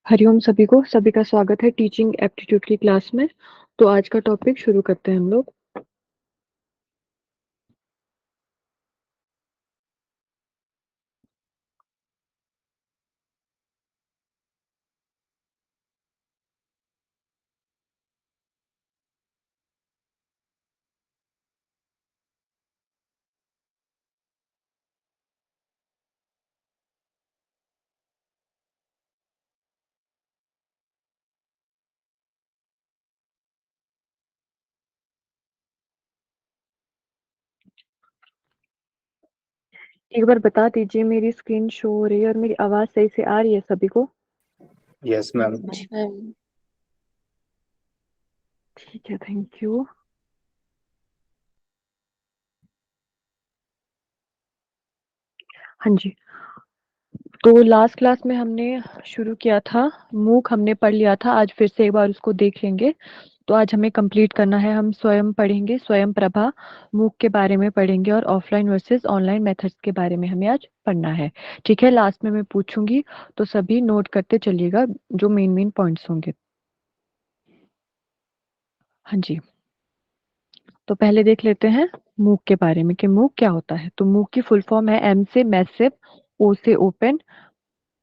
हरिओम सभी का स्वागत है टीचिंग एप्टीट्यूड की क्लास में। तो आज का टॉपिक शुरू करते हैं हम लोग। एक बार बता दीजिए मेरी स्क्रीन शो हो रही है और मेरी आवाज सही से आ रही है सभी को? Yes ma'am. ठीक है, थैंक यू। हाँ जी। तो लास्ट क्लास में हमने शुरू किया था, मूक हमने पढ़ लिया था। आज फिर से एक बार उसको देख लेंगे। तो आज हमें कंप्लीट करना है। हम स्वयं पढ़ेंगे, स्वयं प्रभा मूक के बारे में पढ़ेंगे और ऑफलाइन वर्सेस ऑनलाइन मेथड्स के बारे में हमें आज पढ़ना है। ठीक है, लास्ट में मैं पूछूंगी तो सभी नोट करते चलिएगा जो मेन मेन पॉइंट्स होंगे। हाँ जी। तो पहले देख लेते हैं मूक के बारे में कि मूक क्या होता है। तो मूक की फुल फॉर्म है एम से मैसिव, ओ से ओपन,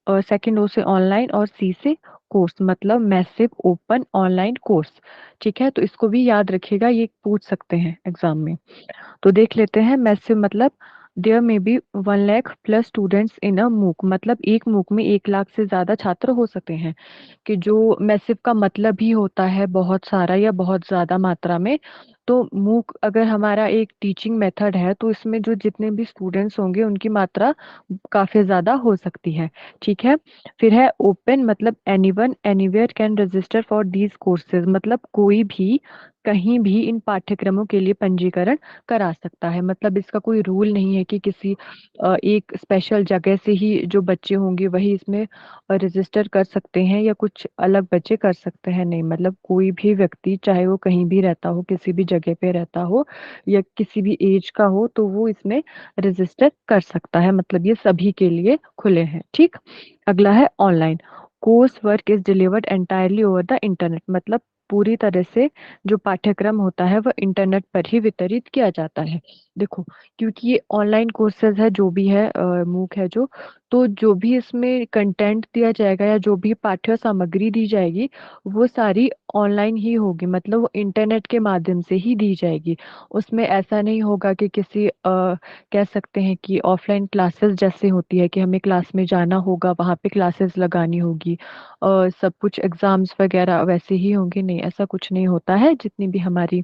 और सेकंड ओ से ऑनलाइन और सी से कोर्स, मतलब मैसिव ओपन ऑनलाइन कोर्स। ठीक है, तो इसको भी याद रखिएगा, ये पूछ सकते हैं एग्जाम में। तो देख लेते हैं मैसिव मतलब देयर में be 1 lakh plus students in a MOOC, मतलब एक मूक में 1 लाख से ज्यादा छात्र हो सकते हैं। कि जो मैसिव का मतलब ही होता है बहुत सारा या बहुत ज्यादा मात्रा में। तो मूक अगर हमारा एक टीचिंग मेथड है तो इसमें जो जितने भी स्टूडेंट्स होंगे उनकी मात्रा काफी ज्यादा हो सकती है। ठीक है। फिर है ओपन, मतलब anyone anywhere can register for these courses, मतलब कोई भी कहीं भी इन पाठ्यक्रमों के लिए पंजीकरण करा सकता है। मतलब इसका कोई रूल नहीं है कि किसी एक स्पेशल जगह से ही जो बच्चे होंगे वही इसमें रजिस्टर कर सकते हैं या कुछ अलग बच्चे कर सकते हैं, नहीं। मतलब कोई भी व्यक्ति चाहे वो कहीं भी रहता हो, किसी भी जगह पे रहता हो या किसी भी एज का हो, तो वो इसमें रजिस्टर कर सकता है। मतलब ये सभी के लिए खुले हैं। ठीक। अगला है online. Course work is delivered entirely over the internet, मतलब पूरी तरह से जो पाठ्यक्रम होता है वह इंटरनेट पर ही वितरित किया जाता है। देखो, क्योंकि ये ऑनलाइन कोर्सेज है, जो भी है मूक है जो, तो जो भी इसमें कंटेंट दिया जाएगा या जो भी पाठ्य सामग्री दी जाएगी वो सारी ऑनलाइन ही होगी, मतलब वो इंटरनेट के माध्यम से ही दी जाएगी। उसमें ऐसा नहीं होगा कि किसी कह सकते हैं कि ऑफलाइन क्लासेस जैसे होती है कि हमें क्लास में जाना होगा, वहाँ पे क्लासेस लगानी होगी और सब कुछ एग्जाम्स वगैरह वैसे ही होंगे, नहीं, ऐसा कुछ नहीं होता है। जितनी भी हमारी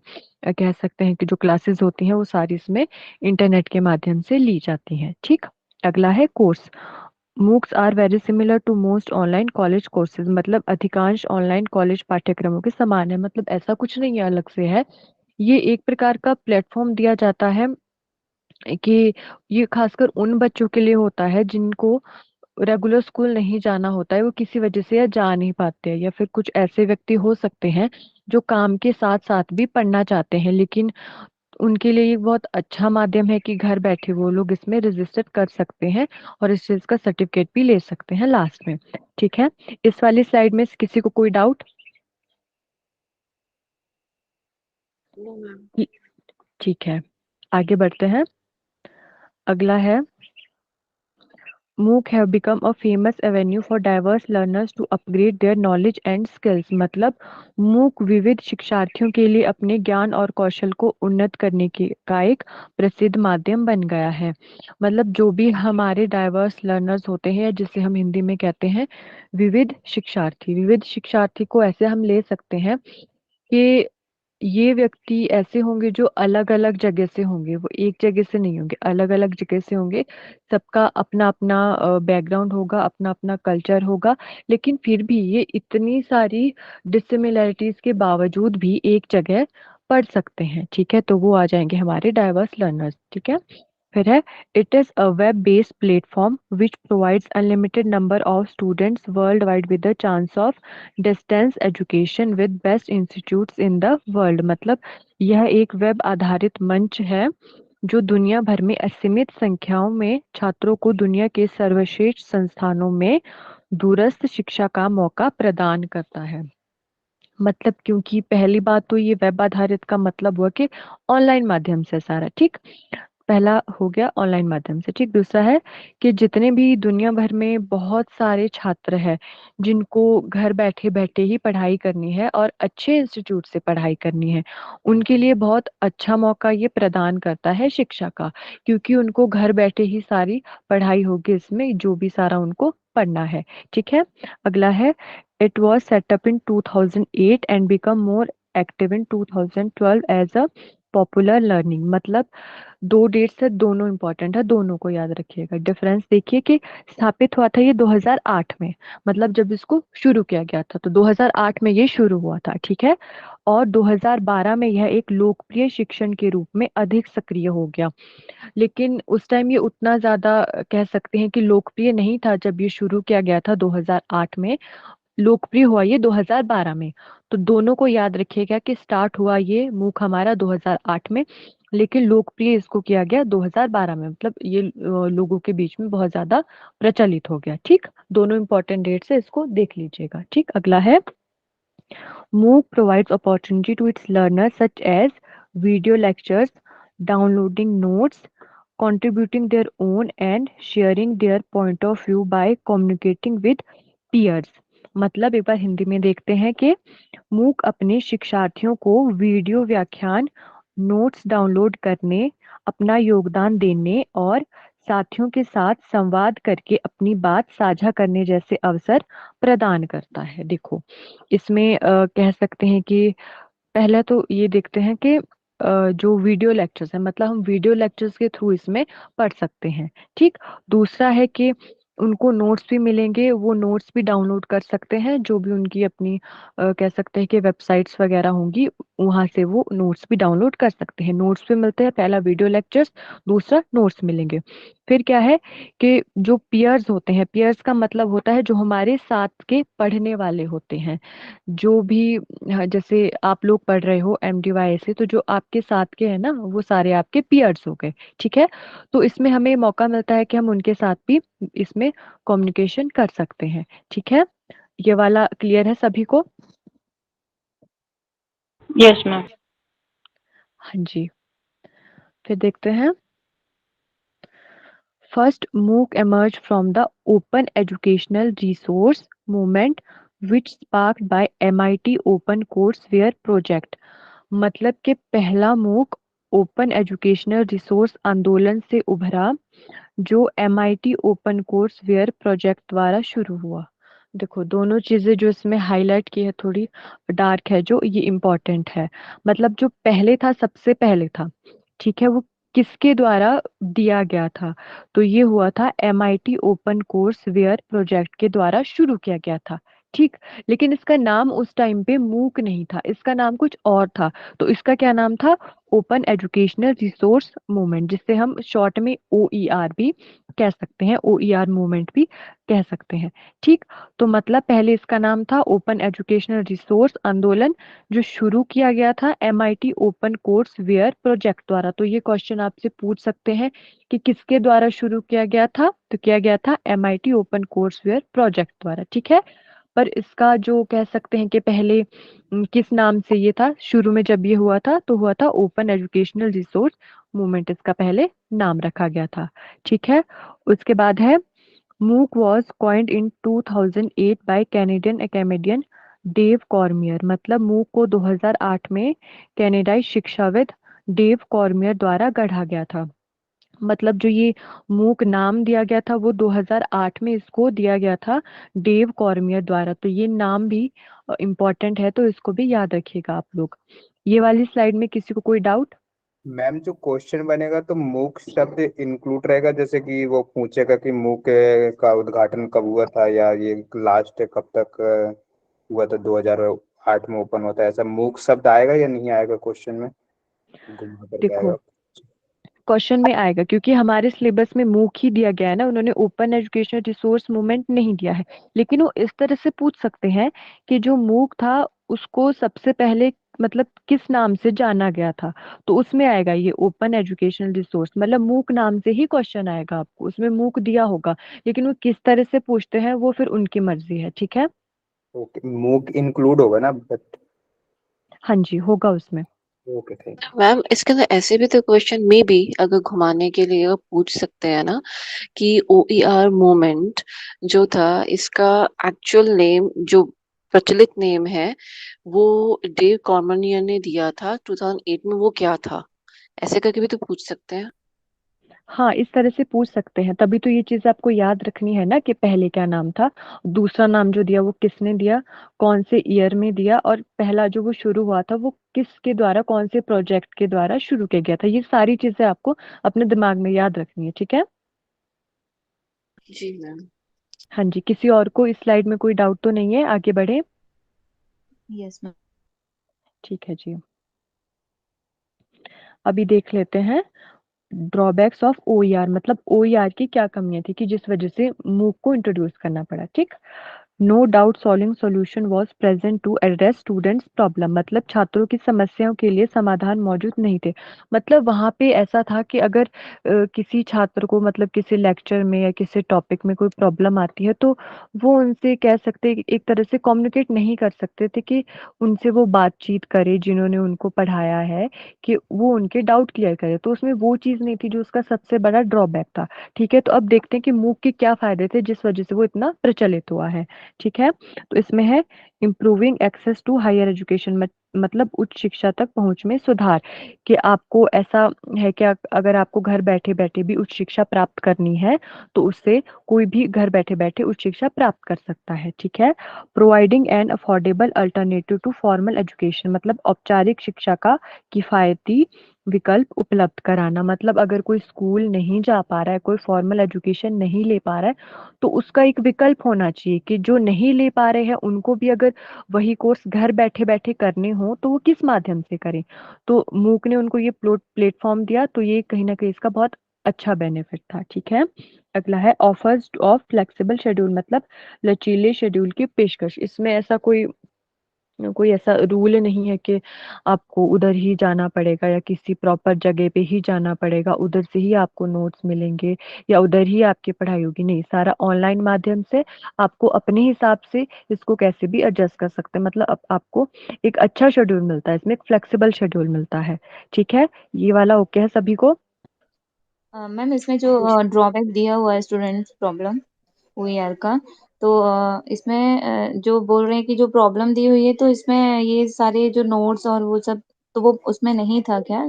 कह सकते हैं कि जो क्लासेस होती हैं वो सारी इसमें इंटरनेट के माध्यम से ली जाती हैं। ठीक। अगला है course. MOOCs are very similar to most online college courses, मतलब अधिकांश ऑनलाइन कॉलेज पाठ्यक्रमों के समान है। मतलब ऐसा कुछ नहीं है अलग से है, ये एक प्रकार का प्लेटफॉर्म दिया जाता है कि ये खासकर उन बच्चों के लिए होता है जिनको रेगुलर स्कूल नहीं जाना होता है, वो किसी वजह से या जा नहीं पाते हैं, या फिर कुछ ऐसे व्यक्ति हो सकते हैं जो काम के साथ साथ भी पढ़ना चाहते हैं, लेकिन उनके लिए ये बहुत अच्छा माध्यम है कि घर बैठे वो लोग इसमें रजिस्टर कर सकते हैं और इस चीज का सर्टिफिकेट भी ले सकते हैं लास्ट में। ठीक है। इस वाली स्लाइड में किसी को कोई डाउट? No ma'am. ठीक है, आगे बढ़ते हैं। अगला है MOOC have become a famous avenue for diverse learners to upgrade their knowledge and skills, मतलब MOOC विविध शिक्षार्थियों के लिए अपने ज्ञान और कौशल को उन्नत करने की का एक प्रसिद्ध माध्यम बन गया है। मतलब जो भी हमारे डाइवर्स लर्नर्स होते हैं, जिसे हम हिंदी में कहते हैं विविध शिक्षार्थी, विविध शिक्षार्थी को ऐसे हम ले सकते हैं कि ये व्यक्ति ऐसे होंगे जो अलग अलग जगह से होंगे, वो एक जगह से नहीं होंगे, अलग अलग जगह से होंगे। सबका अपना अपना बैकग्राउंड होगा, अपना अपना कल्चर होगा, लेकिन फिर भी ये इतनी सारी डिसिमिलैरिटीज के बावजूद भी एक जगह पढ़ सकते हैं। ठीक है, तो वो आ जाएंगे हमारे डाइवर्स लर्नर्स। ठीक है। फिर है it is a web based platform which provides unlimited number of students world wide with the chance of distance education with best institutes in the world, मतलब यह एक वेब आधारित मंच है जो दुनिया भर में असीमित संख्याओं में छात्रों को दुनिया के सर्वश्रेष्ठ संस्थानों में दूरस्थ शिक्षा का मौका प्रदान करता है। मतलब क्योंकि पहली बात तो ये वेब आधारित का मतलब हुआ कि ऑनलाइन माध्यम से सारा, ठीक। पहला हो गया ऑनलाइन माध्यम से, ठीक। दूसरा है कि जितने भी दुनिया भर में बहुत सारे छात्र हैं जिनको घर बैठे बैठे ही पढ़ाई करनी है और अच्छे इंस्टीट्यूट से पढ़ाई करनी है, उनके लिए बहुत अच्छा मौका ये प्रदान करता है शिक्षा का, क्योंकि उनको घर बैठे ही सारी पढ़ाई होगी इसमें, जो भी सारा उनको पढ़ना है। ठीक है। अगला है, it was setup in 2008 and become more active in 2012 as a popular learning. मतलब दो डेट्स है, दोनों इंपॉर्टेंट है, दोनों को याद रखिएगा। डिफरेंस देखिए कि स्थापित हुआ था ये 2008 में, मतलब जब इसको शुरू किया गया था तो 2008 में ये शुरू हुआ था, ठीक है। और 2012 में यह एक लोकप्रिय शिक्षण के रूप में अधिक सक्रिय हो गया। लेकिन उस टाइम ये उतना ज्यादा कह सकते हैं कि लोकप्रिय नहीं था जब ये शुरू किया गया था 2008 में, लोकप्रिय हुआ ये 2012 में। तो दोनों को याद रखिएगा कि स्टार्ट हुआ ये मूक हमारा 2008 में, लेकिन लोकप्रिय इसको किया गया 2012 में। मतलब ये लोगों के बीच में बहुत ज्यादा प्रचलित हो गया, ठीक। दोनों इंपॉर्टेंट डेट से इसको देख लीजिएगा, ठीक। अगला है, MOOC provides opportunity to its learners such as video lectures, downloading notes, contributing their own and sharing their point of view by communicating with peers। मतलब एक बार हिंदी में देखते हैं कि मूक अपने शिक्षार्थियों को वीडियो व्याख्यान, नोट्स डाउनलोड करने, अपना योगदान देने और साथियों के साथ संवाद करके अपनी बात साझा करने जैसे अवसर प्रदान करता है। देखो, इसमें कह सकते हैं कि पहला तो ये देखते हैं कि जो वीडियो लेक्चर्स है, मतलब हम वीडियो लेक्चर्स के थ्रू इसमें पढ़ सकते हैं, ठीक। दूसरा है कि उनको नोट्स भी मिलेंगे, वो नोट्स भी डाउनलोड कर सकते हैं, जो भी उनकी अपनी कह सकते हैं कि वेबसाइट्स वगैरह होंगी, वहां से वो नोट्स भी डाउनलोड कर सकते हैं। नोट्स भी मिलते हैं, पहला वीडियो लेक्चर्स, दूसरा नोट्स मिलेंगे। फिर क्या है कि जो पियर्स होते हैं, पियर्स का मतलब होता है जो हमारे साथ के पढ़ने वाले होते हैं, जो भी, हाँ, जैसे आप लोग पढ़ रहे हो MDY से, तो जो आपके साथ के हैं ना, वो सारे आपके पीयर्स हो गए, ठीक है। तो इसमें हमें मौका मिलता है कि हम उनके साथ भी इसमें कम्युनिकेशन कर सकते हैं, ठीक है। ये वाला क्लियर है सभी को? Yes ma'am. हाँ जी। फिर देखते हैं, first MOOC emerged from the open educational resource movement which sparked by MIT Open Courseware project। मतलब कि पहला मूक ओपन एजुकेशनल रिसोर्स आंदोलन से उभरा, जो MIT ओपन कोर्सवेयर प्रोजेक्ट द्वारा शुरू हुआ। देखो, दोनों चीजें जो इसमें हाईलाइट की है, थोड़ी डार्क है, जो ये इम्पोर्टेंट है। मतलब जो पहले था, सबसे पहले था, ठीक है, वो किसके द्वारा दिया गया था? तो ये हुआ था MIT ओपन कोर्सवेयर प्रोजेक्ट के द्वारा शुरू किया गया था, ठीक। लेकिन इसका नाम उस टाइम पे मूक नहीं था, इसका नाम कुछ और था। तो इसका क्या नाम था? ओपन एजुकेशनल रिसोर्स मूवमेंट, जिससे हम शॉर्ट में OER भी कह सकते हैं, OER मूवमेंट भी कह सकते हैं, ठीक। तो मतलब पहले इसका नाम था ओपन एजुकेशनल रिसोर्स आंदोलन, जो शुरू किया गया था MIT open courseware project द्वारा। तो ये क्वेश्चन आपसे पूछ सकते हैं कि किसके द्वारा शुरू किया गया था? तो किया गया था MIT open courseware project द्वारा, ठीक है। पर इसका जो कह सकते हैं कि पहले किस नाम से ये था, शुरू में जब ये हुआ था तो हुआ था ओपन एजुकेशनल रिसोर्स मूवमेंट, इसका पहले नाम रखा गया था, ठीक है। उसके बाद है, MOOC was coined in 2008 by Canadian academic Dave Cormier. मतलब MOOC को 2008 में कनाडाई शिक्षाविद डेव कॉर्मियर द्वारा गढ़ा गया था। मतलब जो ये मूक नाम दिया गया था वो 2008 में इसको दिया गया था डेव कॉर्मियर द्वारा। तो ये नाम भी इम्पोर्टेंट है, तो इसको भी याद रखिएगा आप लोग। ये वाली स्लाइड में किसी को कोई डाउट? मैम जो क्वेश्चन बनेगा तो मूक शब्द इंक्लूड रहेगा, जैसे कि वो पूछेगा कि मूक का उद्घाटन कब हुआ था, या ये लास्ट कब तक हुआ था, 2008 में ओपन होता है, ऐसा मूक शब्द आएगा या नहीं आएगा क्वेश्चन में? घुमा करके देखो, आएगा। क्वेश्चन में आएगा क्योंकि हमारे सिलेबस में मूक ही दिया गया है ना, उन्होंने ओपन एजुकेशन रिसोर्स मूवमेंट नहीं दिया है। लेकिन वो इस तरह से पूछ सकते हैं कि जो मूक था उसको सबसे पहले, मतलब किस नाम से जाना गया था, तो उसमें आएगा ये ओपन एजुकेशनल रिसोर्स, मतलब मूक नाम से ही क्वेश्चन आएगा आपको, उसमें मूक दिया होगा, लेकिन वो किस तरह से पूछते हैं वो फिर उनकी मर्जी है। ठीक है। ओके, मूक इंक्लूड होगा ना बट। हाँ जी, होगा उसमें। ओके, थैंक मैम इसके अंदर ऐसे भी तो क्वेश्चन में भी अगर घुमाने के लिए अगर पूछ सकते हैं ना कि OER मूवमेंट जो था इसका एक्चुअल नेम जो प्रचलित नेम है वो डेव कॉर्मनियर ने दिया था 2008 में, वो क्या था? ऐसे करके भी तो पूछ सकते हैं। हाँ, इस तरह से पूछ सकते हैं, तभी तो ये चीज आपको याद रखनी है ना कि पहले क्या नाम था, दूसरा नाम जो दिया वो किसने दिया, कौन से ईयर में दिया, और पहला जो वो शुरू हुआ था वो किसके द्वारा, कौन से प्रोजेक्ट के द्वारा शुरू किया गया था। ये सारी चीजें आपको अपने दिमाग में याद रखनी है। ठीक है। जी मैम। हाँ जी, किसी और को इस स्लाइड में कोई डाउट तो नहीं है, आगे बढ़े। Yes ma'am. ठीक है जी। अभी देख लेते हैं ड्रॉबैक्स ऑफ ओईआर, मतलब ओईआर की क्या कमियां थी कि जिस वजह से मूक को इंट्रोड्यूस करना पड़ा। ठीक। No doubt solving solution was present to address students problem, मतलब छात्रों की समस्याओं के लिए समाधान मौजूद नहीं थे। मतलब वहां पे ऐसा था कि अगर किसी छात्र को मतलब किसी लेक्चर में या किसी टॉपिक में कोई प्रॉब्लम आती है तो वो उनसे कह सकते, एक तरह से कम्युनिकेट नहीं कर सकते थे कि उनसे वो बातचीत करे जिन्होंने उनको पढ़ाया है, कि वो उनके डाउट क्लियर करे। तो उसमें वो चीज नहीं थी जो उसका सबसे बड़ा ड्रॉबैक था। ठीक है, तो अब देखते हैं कि मूक के क्या फायदे थे जिस वजह से वो इतना प्रचलित हुआ है। ठीक है, तो इसमें है improving access to higher education, मतलब उच्च शिक्षा तक पहुंच में सुधार, कि आपको ऐसा है कि अगर आपको घर बैठे बैठे भी उच्च शिक्षा प्राप्त करनी है तो उससे कोई भी घर बैठे बैठे उच्च शिक्षा प्राप्त कर सकता है। ठीक है। Providing an affordable alternative to formal education, मतलब औपचारिक शिक्षा का किफायती विकल्प उपलब्ध कराना, मतलब अगर कोई स्कूल नहीं जा पा रहा है, कोई फॉर्मल एजुकेशन नहीं ले पा रहा है, तो उसका एक विकल्प होना चाहिए कि जो नहीं ले पा रहे हैं उनको भी अगर वही कोर्स घर बैठे बैठे करने हो तो वो किस माध्यम से करें। तो मूक ने उनको ये प्लेटफॉर्म दिया, तो ये कहीं ना कहीं इसका बहुत अच्छा बेनिफिट था। ठीक है। अगला है ऑफर्स ऑफ फ्लेक्सिबल शेड्यूल, मतलब लचीले शेड्यूल की पेशकश। इसमें ऐसा कोई कोई ऐसा रूल नहीं है कि आपको उधर ही जाना पड़ेगा या किसी प्रॉपर जगह पे ही जाना पड़ेगा, उधर से ही आपको नोट्स मिलेंगे या उधर ही आपकी पढ़ाई होगी। नहीं, सारा ऑनलाइन माध्यम से आपको अपने हिसाब से इसको कैसे भी एडजस्ट कर सकते हैं, मतलब आपको एक अच्छा शेड्यूल मिलता है, इसमें एक फ्लेक्सिबल शेड्यूल मिलता है। ठीक है, ये वाला ओके है सभी को। मैम इसमें जो ड्रॉबैक दिया हुआ है स्टूडेंट प्रॉब्लम OER का, तो इसमें जो बोल रहे हैं कि जो प्रॉब्लम दी हुई है तो इसमें ये सारे जो नोट्स और वो सब तो वो उसमें नहीं था क्या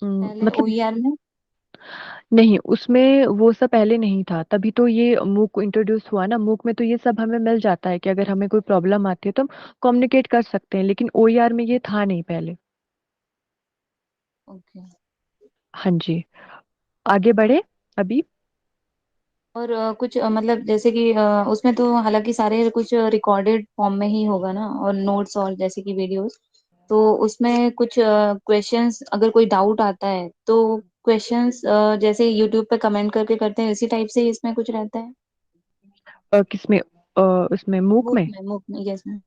पहले मतलब OER में? नहीं, उसमें वो सब पहले नहीं था, तभी तो ये मूक इंट्रोड्यूस हुआ ना। मूक में तो ये सब हमें मिल जाता है कि अगर हमें कोई प्रॉब्लम आती है तो हम कम्युनिकेट कर सकते हैं, लेकिन ओईआर में ये था नहीं पहले। ओके। हाँ जी, आगे बढ़े अभी। और कुछ मतलब जैसे कि उसमें तो हालांकि सारे कुछ रिकॉर्डेड फॉर्म में ही होगा ना, और नोट्स और जैसे कि वीडियोस, तो उसमें कुछ क्वेश्चंस अगर कोई डाउट आता है तो क्वेश्चंस जैसे यूट्यूब पे कमेंट करके करते हैं, इसी टाइप से ही इसमें कुछ रहता है? किसमें, उसमें मूक में। मूक में यस मैम।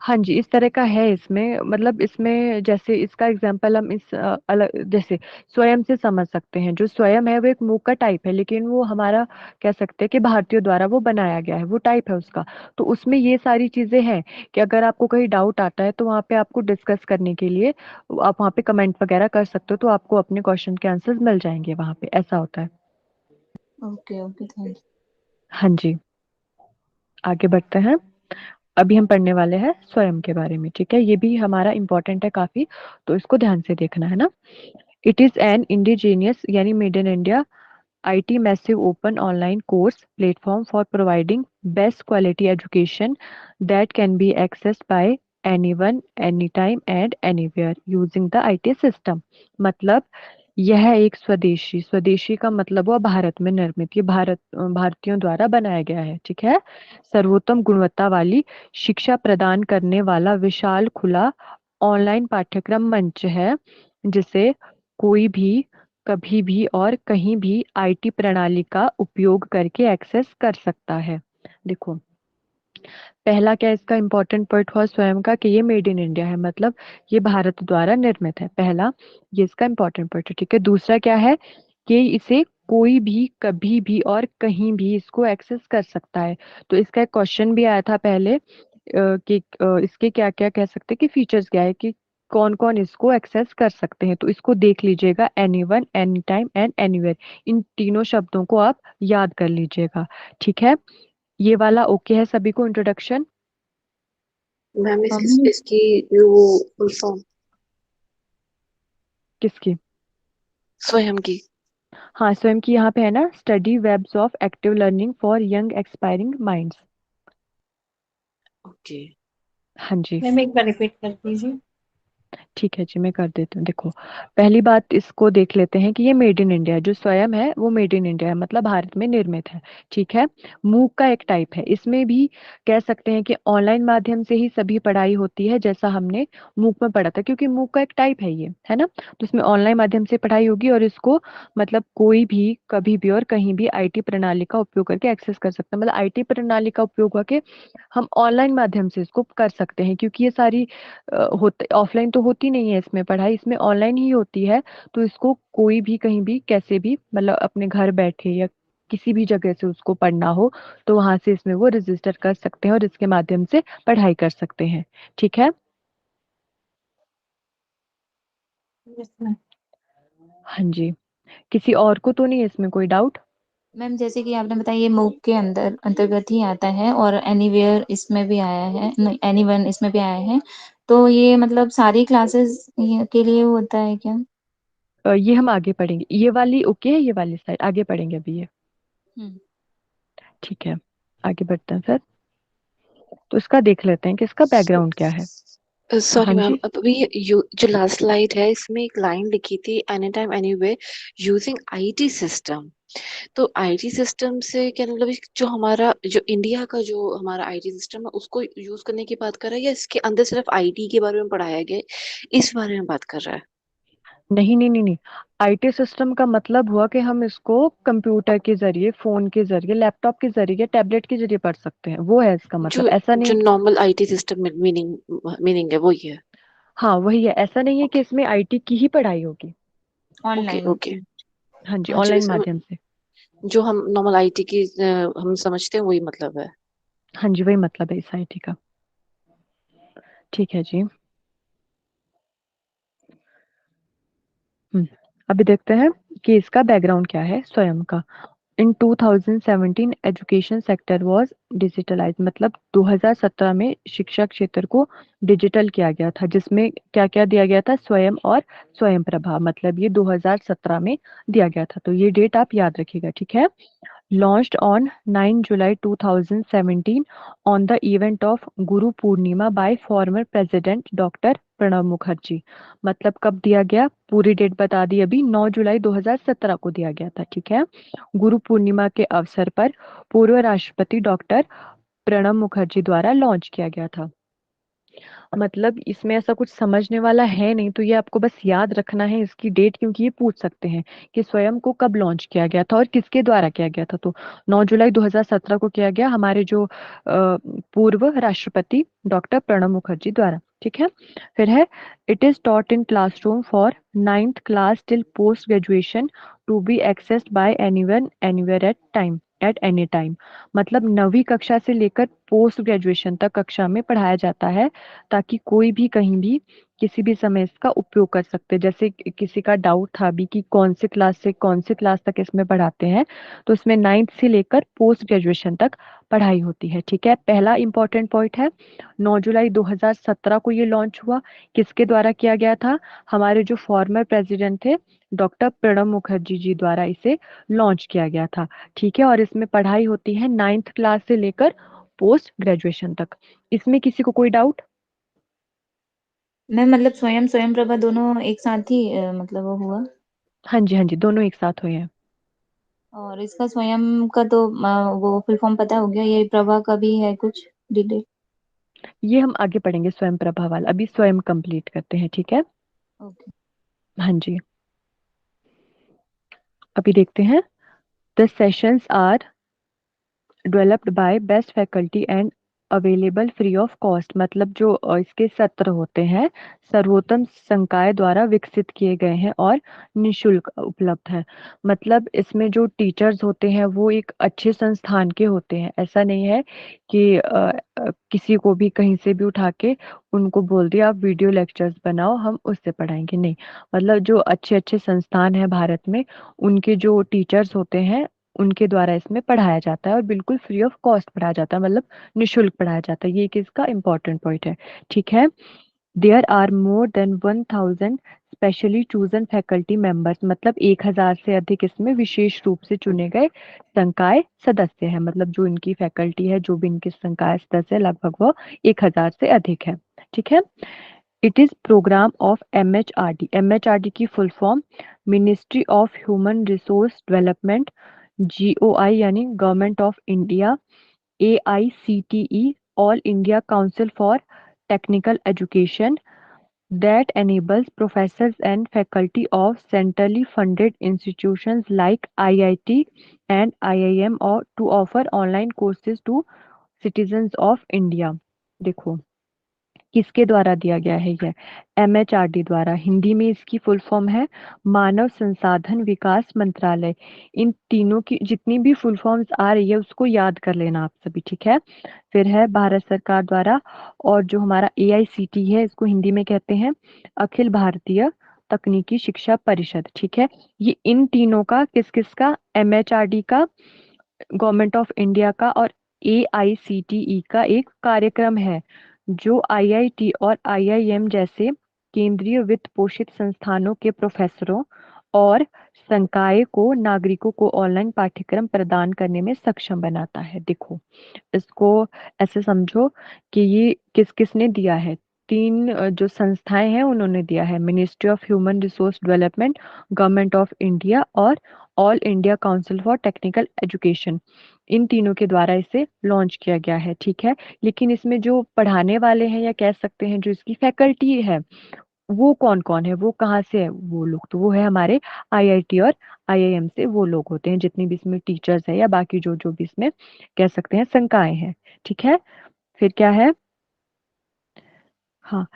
हाँ जी, इस तरह का है इसमें, मतलब इसमें जैसे इसका एग्जांपल हम इस अलग जैसे स्वयं से समझ सकते हैं। जो स्वयं है वो एक मूक का टाइप है, लेकिन वो हमारा कह सकते हैं कि भारतीयों द्वारा वो बनाया गया है, वो टाइप है उसका। तो उसमें ये सारी चीजें हैं कि अगर आपको कहीं डाउट आता है तो वहाँ पे आपको डिस्कस करने के लिए आप वहाँ पे कमेंट वगैरह कर सकते हो, तो आपको अपने क्वेश्चन के आंसर्स मिल जाएंगे वहाँ पे, ऐसा होता है। ओके ओके, थैंक हाँ जी, आगे बढ़ते हैं। अभी हम पढ़ने वाले हैं स्वयं के बारे में। ठीक है, ये भी हमारा इम्पोर्टेंट है काफी, तो इसको ध्यान से देखना है ना। इट इज एन इंडिजीनियस यानी made in India IT massive open online course platform for providing best quality education that can be accessed by anyone anytime and anywhere using the IT system। मतलब यह एक स्वदेशी, स्वदेशी का मतलब हुआ भारत में निर्मित, ये भारतीयों द्वारा बनाया गया है। ठीक है, सर्वोत्तम गुणवत्ता वाली शिक्षा प्रदान करने वाला विशाल खुला ऑनलाइन पाठ्यक्रम मंच है, जिसे कोई भी कभी भी और कहीं भी IT प्रणाली का उपयोग करके एक्सेस कर सकता है। देखो, पहला क्या इसका इंपॉर्टेंट पॉइंट हुआ स्वयं का कि ये मेड इन इंडिया है, मतलब ये भारत द्वारा निर्मित है। पहला ये इसका इंपॉर्टेंट पॉइंट है, ठीक है। दूसरा क्या है कि इसे कोई भी कभी भी और कहीं भी इसको एक्सेस कर सकता है। तो इसका एक क्वेश्चन भी आया था पहले कि इसके क्या क्या कह सकते हैं कि फीचर्स क्या है, कि कौन कौन इसको एक्सेस कर सकते हैं। तो इसको देख लीजिएगा, any one, any time and anywhere, इन तीनों शब्दों को आप याद कर लीजिएगा, ठीक है। ये वाला ओके है सभी को इंट्रोडक्शन? मैम मम्मी इसकी जो फुल फॉर्म किसकी? स्वयं की। हाँ, स्वयं की यहाँ पे है ना, study webs of active learning for young expiring minds. Okay. हाँ जी, मैम एक बार रिपीट कर दीजिए। ठीक है जी, मैं कर देती हूँ। देखो, पहली बात इसको देख लेते हैं कि ये मेड इन इंडिया है, जो स्वयं है वो मेड इन इंडिया है, मतलब भारत में निर्मित है, ठीक है। मूक का एक टाइप है, इसमें भी कह सकते हैं कि ऑनलाइन माध्यम से ही सभी पढ़ाई होती है, जैसा हमने मूक में पढ़ा था, क्योंकि मूक का एक टाइप है ये, है ना। तो इसमें ऑनलाइन माध्यम से पढ़ाई होगी और इसको मतलब कोई भी कभी भी और कहीं भी आईटी प्रणाली का उपयोग करके एक्सेस कर सकता है। मतलब आईटी प्रणाली का उपयोग करके हम ऑनलाइन माध्यम से इसको कर सकते हैं, क्योंकि ये सारी होते ऑफलाइन तो होती नहीं है इसमें पढ़ाई, इसमें ऑनलाइन ही होती है। तो इसको कोई भी कहीं भी कैसे भी मतलब अपने घर बैठे या किसी भी जगह से उसको पढ़ना हो तो वहां से इसमें वो रजिस्टर कर सकते हैं और इसके माध्यम से पढ़ाई कर सकते हैं, ठीक है। Yes ma'am. हाँ जी, किसी और को तो नहीं है इसमें कोई डाउट? मैम जैसे कि आपने बताया ये मूक के अंदर अंतर्गत ही आता है और एनीवेयर इसमें भी आया है, नहीं एनीवन इसमें भी आया है। तो ये मतलब सारी क्लासेस के लिए होता है क्या? ये हम आगे पढ़ेंगे, ये वाली ओके है, ये वाली साइड आगे पढ़ेंगे अभी ये, हम्म। ठीक है। आगे बढ़ते हैं सर, तो इसका देख लेते हैं कि इसका बैकग्राउंड क्या है। सॉरी हाँ मैम, जी, अभी जो लास्ट स्लाइड है इसमें एक लाइन लिखी थी any time anyway using IT system. तो आईटी सिस्टम से क्या मतलब जो हमारा जो इंडिया का जो हमारा आईटी सिस्टम है उसको यूज करने की बात कर रहा है या इसके अंदर सिर्फ आईटी के बारे में पढ़ाया गया है, इस बारे में बात कर रहा है? नहीं नहीं नहीं नहीं, आईटी सिस्टम का मतलब हुआ कि हम इसको कंप्यूटर के जरिए, फोन के जरिए, लैपटॉप के जरिए, टैबलेट के जरिए पढ़ सकते हैं, वो है इसका जो मतलब, ऐसा जो नहीं। नॉर्मल आईटी सिस्टम में मीनिंग है वो ये है। हाँ वही है, ऐसा नहीं है कि ओके इसमें आईटी की ही पढ़ाई होगी। Okay online. ओके। हाँ जी, हाँ जो ऑनलाइन माध्यम से। जो हम नॉर्मल आईटी की हम समझते हैं वही मतलब है। हाँ जी, वही मतलब है इस आईटी का, ठीक है जी। हम्म, अभी देखते हैं कि इसका बैकग्राउंड क्या है स्वयं का। इन 2017 एजुकेशन सेक्टर वाज डिजिटलाइज, मतलब 2017 में शिक्षा क्षेत्र को डिजिटल किया गया था, जिसमें क्या क्या दिया गया था, स्वयं और स्वयं प्रभा, मतलब ये 2017 में दिया गया था। तो ये डेट आप याद रखिएगा, ठीक है। Launched on 9 July 2017 on the event of Guru Purnima by former President Dr. Pranab Mukherjee. मतलब कब दिया गया, पूरी डेट बता दी अभी, 9 जुलाई 2017 को दिया गया था, ठीक है। गुरु पूर्णिमा के अवसर पर पूर्व राष्ट्रपति डॉक्टर प्रणब मुखर्जी द्वारा लॉन्च किया गया था। मतलब इसमें ऐसा कुछ समझने वाला है नहीं, तो ये आपको बस याद रखना है इसकी डेट, क्योंकि ये पूछ सकते हैं कि स्वयं को कब लॉन्च किया गया था और किसके द्वारा किया गया था। तो 9 जुलाई 2017 को किया गया हमारे जो पूर्व राष्ट्रपति डॉक्टर प्रणब मुखर्जी द्वारा, ठीक है। फिर है, it is taught in classroom for 9th class till post graduation to be accessed by anyone anywhere at any time. मतलब 9वीं कक्षा से लेकर पोस्ट ग्रेजुएशन तक कक्षा में पढ़ाया जाता है, ताकि कोई भी कहीं भी किसी भी समय इसका उपयोग कर सकते हैं। जैसे किसी का डाउट था अभी कि कौन से क्लास से कौन से क्लास तक इसमें पढ़ाते हैं, तो इसमें 9th से लेकर पोस्ट ग्रेजुएशन तक पढ़ाई होती है, ठीक है। पहला इंपॉर्टेंट पॉइंट है, 9 जुलाई 2017 को ये लॉन्च हुआ, किसके द्वारा किया गया था, हमारे जो फॉर्मर प्रेसिडेंट थे डॉक्टर प्रणब मुखर्जी जी द्वारा इसे लॉन्च किया गया था, ठीक है। और इसमें पढ़ाई होती है 9th क्लास से लेकर पोस्ट ग्रेजुएशन तक। इसमें किसी को कोई डाउट? मैम मतलब स्वयं स्वयं प्रभा दोनों एक साथ ही मतलब वो हुआ। हाँ जी, हाँ जी, दोनों एक साथ हुए हैं। और इसका स्वयं का तो वो फुल फॉर्म पता हो गया, ये प्रभा का भी है कुछ डिटेल? ये हम आगे पढ़ेंगे स्वयं प्रभा वाला, अभी स्वयं कंप्लीट करते हैं, ठीक है। ओके। हाँ जी, अभी देखते हैं, the sessions are developed by best faculty and available free of cost, मतलब जो इसके सत्र होते हैं सर्वोत्तम संकाय द्वारा विकसित किए गए हैं और निशुल्क उपलब्ध है। मतलब इसमें जो टीचर्स होते हैं वो एक अच्छे संस्थान के होते हैं। ऐसा नहीं है कि किसी को भी कहीं से भी उठा के उनको बोल दिया आप वीडियो लेक्चर्स बनाओ हम उससे पढ़ाएंगे, नहीं। मतलब जो अच्छे अच्छे संस्थान है भारत में उनके जो टीचर्स होते हैं उनके द्वारा इसमें पढ़ाया जाता है और बिल्कुल फ्री ऑफ कॉस्ट पढ़ाया जाता है, मतलब निशुल्क पढ़ाया जाता है। ये एक इसका इम्पोर्टेंट पॉइंट है। ठीक है। There are more than 1000 specially chosen faculty members, मतलब 1000 से अधिक इसमें विशेष रूप से चुने गए संकाय सदस्य हैं। मतलब जो इनकी फैकल्टी है, जो भी इनके संकाय सदस्य है, लगभग वो 1000 से अधिक है। ठीक है। It is program of MHRD। MHRD की full form ministry of human resource development, GOI यानी government of India, AICTE All India Council for Technical Education, that enables professors and faculty of centrally funded institutions like IIT and IIM or to offer online courses to citizens of India। देखो किसके द्वारा दिया गया है ये, MHRD द्वारा। हिंदी में इसकी फुल फॉर्म है मानव संसाधन विकास मंत्रालय। इन तीनों की जितनी भी फुल फॉर्म्स आ रही है उसको याद कर लेना आप सभी। ठीक है। फिर है भारत सरकार द्वारा, और जो हमारा AICT है इसको हिंदी में कहते हैं अखिल भारतीय तकनीकी शिक्षा परिषद। ठीक है। ये इन तीनों का किस किस का, MHRD का, गवर्नमेंट ऑफ इंडिया का और AICTE का एक कार्यक्रम है जो IIT और IIM जैसे केंद्रीय वित्त पोषित संस्थानों के प्रोफेसरों और संकाय को नागरिकों को ऑनलाइन पाठ्यक्रम प्रदान करने में सक्षम बनाता है। देखो इसको ऐसे समझो कि ये किस किसने दिया है। तीन जो संस्थाएं हैं उन्होंने दिया है, ministry of human resource development, government of India और all India council for technical education. इन तीनों के द्वारा इसे लॉन्च किया गया है। ठीक है। लेकिन इसमें जो पढ़ाने वाले हैं या कह सकते हैं जो इसकी फैकल्टी है वो कौन कौन है, वो कहाँ से है वो लोग, तो वो है हमारे IIT और IIM से वो लोग होते हैं जितनी भी इसमें टीचर्स है या बाकी जो जो भी इसमें कह सकते हैं संकाय हैं। ठीक है। फिर क्या है, हाँ,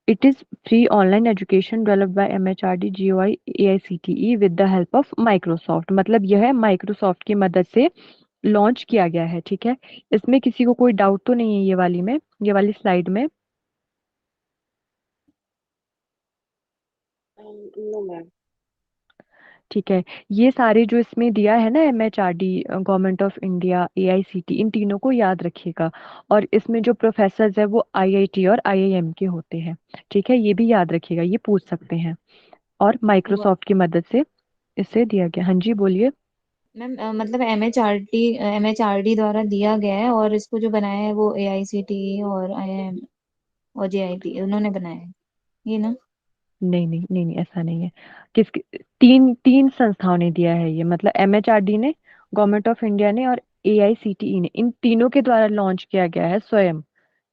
it is free online education developed by MHRD GOI AICTE with the help of Microsoft. मतलब यह है माइक्रोसॉफ्ट की मदद से लॉन्च किया गया है। ठीक है। इसमें किसी को कोई डाउट तो नहीं है ये वाली में, ये वाली स्लाइड में? No ma'am. ठीक है। ये सारे जो इसमें दिया है ना MHRD, government of India, AICT, इन तीनों को याद रखिएगा। और इसमें जो प्रोफेसर है वो IIT और IIM के होते हैं। ठीक है। ये भी याद रखिएगा, ये पूछ सकते हैं। और माइक्रोसॉफ्ट की मदद से इसे दिया गया। हाँ जी बोलिए। मैम मतलब MHRD द्वारा दिया गया है और इसको जो बनाया है वो AICTE और IIM और JIT उन्होंने बनाया है, ये ना? नहीं नहीं नहीं नहीं, ऐसा नहीं है। किस तीन तीन संस्थाओं ने दिया है ये, मतलब MHRD ने, गवर्नमेंट ऑफ इंडिया ने और AICTE ने, इन तीनों के द्वारा लॉन्च किया गया है स्वयं।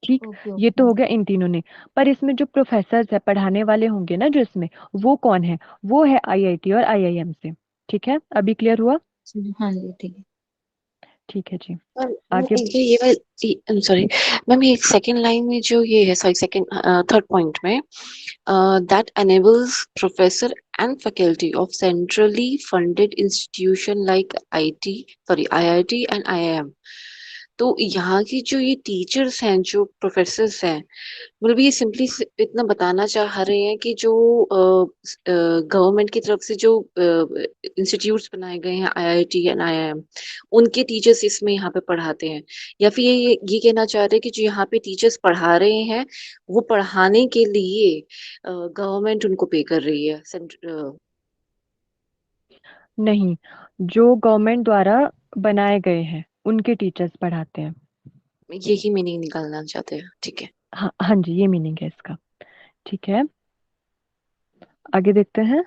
ठीक। ओके ये ओके। तो हो गया इन तीनों ने। पर इसमें जो प्रोफेसर है पढ़ाने वाले होंगे ना जो इसमें, वो कौन है, वो है IIT और IIM से। ठीक है। अभी क्लियर हुआ? हाँ जी ठीक है। ठीक है जी। मैम आगे। ये वाली सॉरी मैम, ये सेकंड लाइन में जो ये है, सॉरी सेकंड थर्ड पॉइंट में, that enables professor and faculty of centrally funded institution like IIT and IIM। तो यहाँ की जो ये टीचर्स हैं, जो प्रोफेसर्स हैं, मतलब ये सिंपली इतना बताना चाह रहे हैं कि जो गवर्नमेंट की तरफ से जो इंस्टीट्यूट्स बनाए गए हैं, IIT एंड IIM, उनके टीचर्स इसमें यहाँ पे पढ़ाते हैं, या फिर ये कहना चाह रहे हैं कि जो यहाँ पे टीचर्स पढ़ा रहे हैं वो पढ़ाने के लिए गवर्नमेंट उनको पे कर रही है नहीं, जो गवर्नमेंट द्वारा बनाए गए हैं उनके टीचर्स पढ़ाते हैं। यही मीनिंग निकालना चाहते हैं, ठीक है। हाँ हाँ जी, ये मीनिंग है इसका। ठीक है। आगे देखते हैं।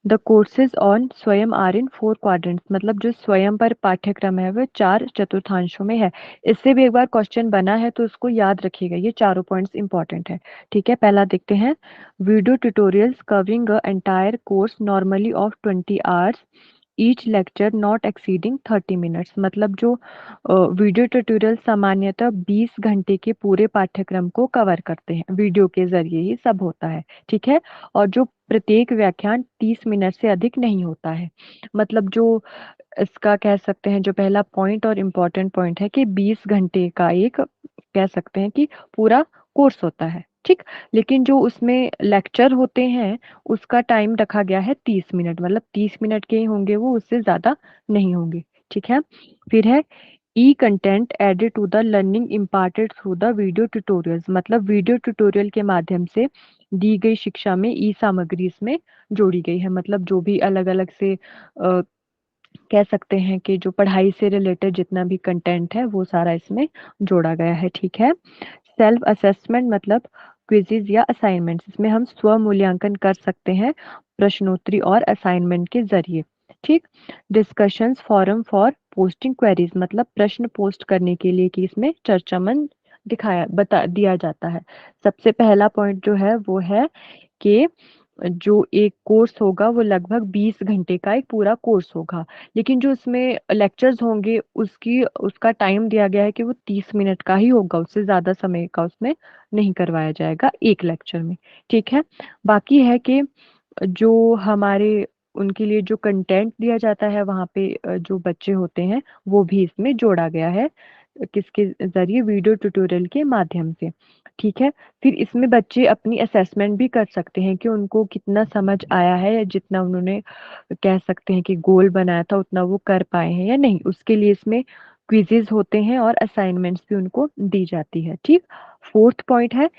द कोर्सेज ऑन स्वयं आर इन 4 क्वाड्रेंट्स, मतलब जो स्वयं पर पाठ्यक्रम है वह 4 चतुर्थांशों में है। इससे भी एक बार क्वेश्चन बना है तो उसको याद रखिएगा, ये चारों पॉइंट्स इंपॉर्टेंट है। ठीक है। पहला देखते हैं, video tutorials covering a entire course normally of 20 hours each lecture not exceeding 30 minutes. मतलब जो वीडियो ट्यूटोरियल सामान्यतः 20 घंटे के पूरे पाठ्यक्रम को कवर करते हैं, वीडियो के जरिए ही सब होता है, ठीक है। और जो प्रत्येक व्याख्यान 30 मिनट से अधिक नहीं होता है। मतलब जो इसका कह सकते हैं, जो पहला पॉइंट और इम्पोर्टेंट पॉइंट है कि 20 घंटे का एक कह सकते हैं कि पूरा कोर्स होता है, ठीक। लेकिन जो उसमें लेक्चर होते हैं उसका टाइम रखा गया है 30 मिनट, मतलब 30 मिनट के ही होंगे वो, उससे ज्यादा नहीं होंगे, ठीक है। फिर है e content added to the learning imparted through the video tutorials. मतलब वीडियो ट्यूटोरियल के माध्यम से दी गई शिक्षा में ई सामग्री इसमें जोड़ी गई है। मतलब जो भी अलग अलग से कह सकते हैं कि जो पढ़ाई से रिलेटेड जितना भी कंटेंट है वो सारा इसमें जोड़ा गया है, ठीक है। सेल्फ असेसमेंट मतलब क्विज़ेज़ या असाइनमेंट्स, इसमें हम स्व मूल्यांकन कर सकते हैं प्रश्नोत्तरी और असाइनमेंट के ज़रिए, ठीक। Discussions forum for posting queries, मतलब प्रश्न पोस्ट करने के लिए कि इसमें चर्चा मंच बता दिया जाता है। सबसे पहला पॉइंट जो है वो है कि जो एक कोर्स होगा वो लगभग 20 घंटे का एक पूरा कोर्स होगा, लेकिन जो इसमें लेक्चर्स होंगे उसकी उसका टाइम दिया गया है कि वो 30 मिनट का ही होगा, उससे ज़्यादा समय का उसमें नहीं करवाया जाएगा एक लेक्चर में, ठीक है। बाकी है कि जो हमारे उनके लिए जो कंटेंट दिया जाता है वहाँ पे जो बच्चे होते हैं वो भी इसमें जोड़ा गया है, किसके ज़रिए, वीडियो ट्यूटोरियल के माध्यम से, ठीक है। फिर इसमें बच्चे अपनी असेसमेंट भी कर सकते हैं कि उनको कितना समझ आया है, या जितना उन्होंने कह सकते हैं कि गोल बनाया था उतना वो कर पाए हैं या नहीं। उसके लिए इसमें क्विज़ेज़ होते हैं और असाइनमेंट्स भी उनको दी जाती है, ठीक। फोर्थ पॉइंट है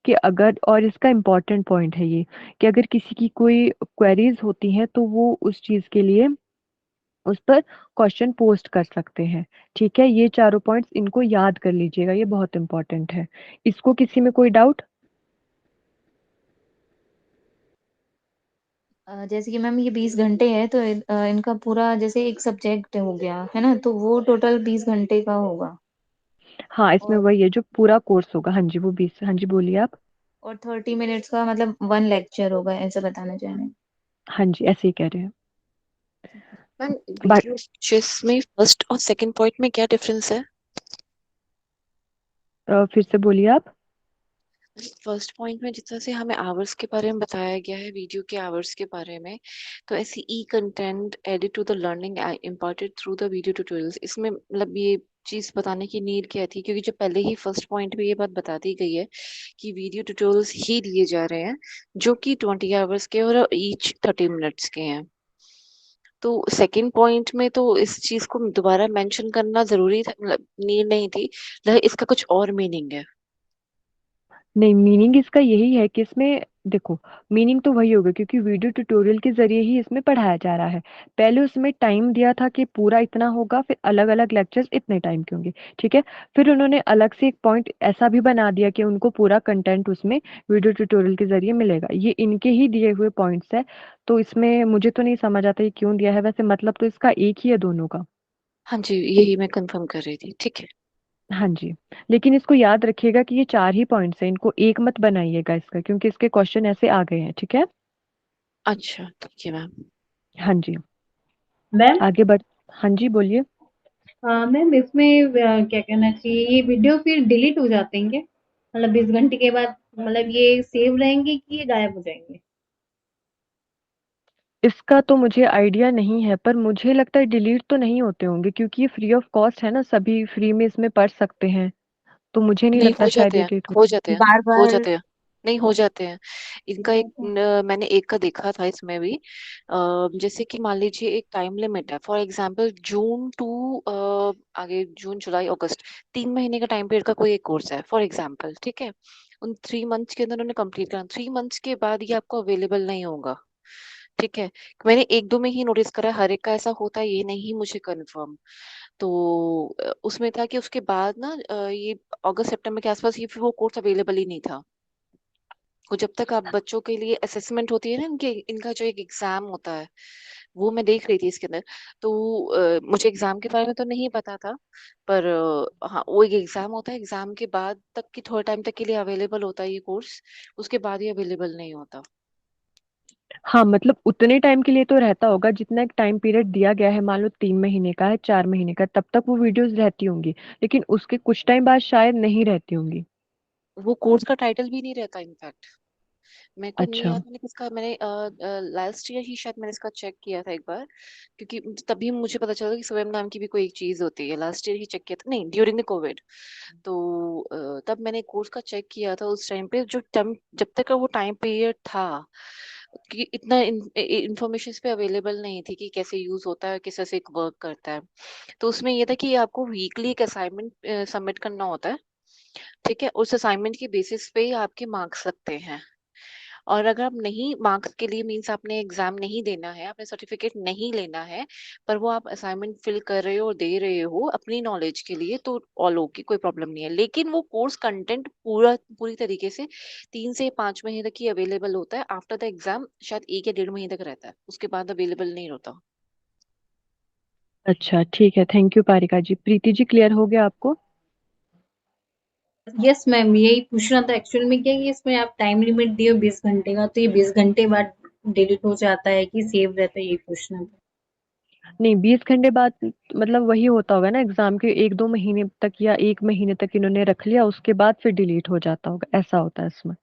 कि अगर, और इसका इम्पोर्टेंट पॉइंट है ये, कि अगर किसी की कोई क्वेरीज होती हैं तो वो उस चीज़ के लिए उस पर क्वेश्चन पोस्ट कर सकते हैं, ठीक है। ये चारों पॉइंट्स इनको याद कर लीजिएगा, ये बहुत इंपॉर्टेंट है। इसको किसी में कोई डाउट? जैसे कि मैम ये 20 घंटे है तो इनका पूरा जैसे एक सब्जेक्ट हो गया है ना, तो वो टोटल 20 घंटे का होगा। हाँ, इसमें और वही है जो पूरा कोर्स होगा। हाँ जी, वो 20, हाँ जी बोलिए आप। 30 मिनट्स का मतलब 1 लेक्चर होगा, ऐसा बताना चाह रहे हैं। हाँ जी, ऐसे ही कह रहे हैं। मैम बात वीडियो चेस में फर्स्ट और सेकंड पॉइंट में क्या डिफरेंस है? फिर से बोलिए आप। फर्स्ट पॉइंट में जिस तरह से हमें आवर्स के बारे में बताया गया है, वीडियो के आवर्स के बारे में, तो ऐसी e content added to the learning imparted through the video tutorials, इसमें मतलब ये चीज बताने की नीड क्या थी? क्योंकि जो पहले ही फर्स्ट पॉइंट में ये बात बता दी गई है कि वीडियो ट्यूटोरियल्स ही दिए जा रहे हैं जो कि 20 आवर्स के और ईच 30 मिनट्स के हैं। तो सेकंड पॉइंट में तो इस चीज को दोबारा मेंशन करना जरूरी था, मतलब नीड नहीं थी, मतलब इसका कुछ और मीनिंग है? नहीं, मीनिंग इसका यही है कि इसमें देखो, मीनिंग तो वही होगा क्योंकि वीडियो ट्यूटोरियल के जरिए ही इसमें पढ़ाया जा रहा है। पहले उसमें टाइम दिया था कि पूरा इतना होगा, फिर अलग अलग लेक्चर्स इतने टाइम के होंगे, ठीक है। फिर उन्होंने अलग से एक पॉइंट ऐसा भी बना दिया कि उनको पूरा कंटेंट उसमें वीडियो ट्यूटोरियल के जरिए मिलेगा। ये इनके ही दिए हुए पॉइंट्स है, तो इसमें मुझे तो नहीं समझ आता ये क्यों दिया है। वैसे मतलब तो इसका एक ही है दोनों का। हाँ जी, यही मैं कंफर्म कर रही थी, ठीक है। हाँ जी, लेकिन इसको याद रखिएगा कि ये 4 ही पॉइंट्स हैं, इनको एक मत बनाइएगा इसका, क्योंकि इसके क्वेश्चन ऐसे आ गए हैं, ठीक है। अच्छा ठीक है मैम। हाँ जी, मैम, आगे बढ़। हाँ जी, बोलिए। मैम इसमें क्या कहना चाहिए, ये वीडियो फिर डिलीट हो जाते हैं क्या? मतलब 20 घंटे के बाद मतलब ये सेव रहेंगे कि ये गायब हो जाएंगे? इसका तो मुझे आइडिया नहीं है, पर मुझे लगता है डिलीट तो नहीं होते होंगे क्योंकि ये फ्री ऑफ कॉस्ट है ना, सभी फ्री में इसमें पढ़ सकते हैं, तो मुझे नहीं नहीं, लगता हो शायद जाते ये हैं, डिलीट हो होते जाते हैं, बार हो बार। जाते हैं। नहीं, हो जाते हैं। इनका एक मैंने एक का देखा था इसमें भी। जैसे कि मान लीजिए एक टाइम लिमिट है, फॉर एग्जांपल जून टू आगे जून जुलाई अगस्त, 3 महीने का टाइम पीरियड का कोई एक कोर्स है फॉर एग्जांपल, ठीक है। उन 3 मंथ्स के अंदर उन्होंने कंप्लीट करना, 3 मंथ्स के बाद ये आपको अवेलेबल नहीं होगा, ठीक है। मैंने एक दो में ही नोटिस करा, हर एक का ऐसा होता है ये नहीं मुझे कंफर्म। तो उसमें था कि उसके बाद ना ये अगस्त सितंबर के आसपास ये फिर वो कोर्स अवेलेबल ही नहीं था। वो जब तक आप बच्चों के लिए असेसमेंट होती है ना, इनके इनका जो एक एग्जाम होता है, वो मैं देख रही थी इसके अंदर। तो मुझे एग्जाम के बारे में तो नहीं पता था, पर हाँ वो एक एग्जाम होता है, एग्जाम के बाद तक की थोड़े टाइम तक के लिए अवेलेबल होता है ये कोर्स, उसके बाद ही अवेलेबल नहीं होता। हाँ, मतलब उतने टाइम के लिए तो रहता होगा जितना एक टाइम पीरियड दिया गया है, मान लो 3 महीने का है, 4 महीने का, तब तक वो वीडियोस रहती होंगी। लेकिन उसके कुछ टाइम बाद शायद नहीं रहती होंगी। वो कोर्स का टाइटल भी नहीं रहता इनफैक्ट। मेरे को नहीं अच्छा। याद मैंने किसका, मैंने लास्ट ईयर ही शायद मैंने इसका चेक किया था एक बार, क्योंकि तभी मुझे पता चला कि स्वयं नाम की भी कोई एक चीज होती है। लास्ट ईयर ही चेक किया था, नहीं ड्यूरिंग द कोविड। तो तब मैंने कोर्स का चेक किया था उस टाइम पे, जो टाइम जब तक का वो टाइम पीरियड था, कि इतना इंफॉर्मेशन पे अवेलेबल नहीं थी कि कैसे यूज होता है, किस तरह से वर्क करता है। तो उसमें ये था कि आपको वीकली एक असाइनमेंट सबमिट करना होता है। ठीक है, उस असाइनमेंट के बेसिस पे ही आपके मार्क्स लगते हैं। और अगर आप नहीं, मार्क्स के लिए मीन्स आपने एग्जाम नहीं देना है, आपने सर्टिफिकेट नहीं लेना है, पर वो आप असाइनमेंट फिल कर रहे हो और दे रहे हो अपनी नॉलेज के लिए, तो ऑल ओके, कोई प्रॉब्लम नहीं है। लेकिन वो कोर्स कंटेंट पूरी तरीके से 3 से 5 महीने तक ही अवेलेबल होता है। आफ्टर द एग्जाम शायद 1 या 1.5 महीने तक रहता है, उसके बाद अवेलेबल नहीं होता। अच्छा ठीक है, thank you Parika ji. Preeti ji, clear हो गया आपको? यस मैम, यही पूछना था एक्चुअल में, क्या है कि इसमें आप टाइम लिमिट दिए 20 घंटे का, तो ये 20 घंटे बाद डिलीट हो जाता है कि सेव रहता है, यही पूछना था। नहीं, 20 घंटे बाद मतलब वही होता होगा ना, एग्जाम के 1-2 महीने तक या 1 महीने तक इन्होंने रख लिया, उसके बाद फिर डिलीट हो जाता होगा, ऐसा होता है इसमें।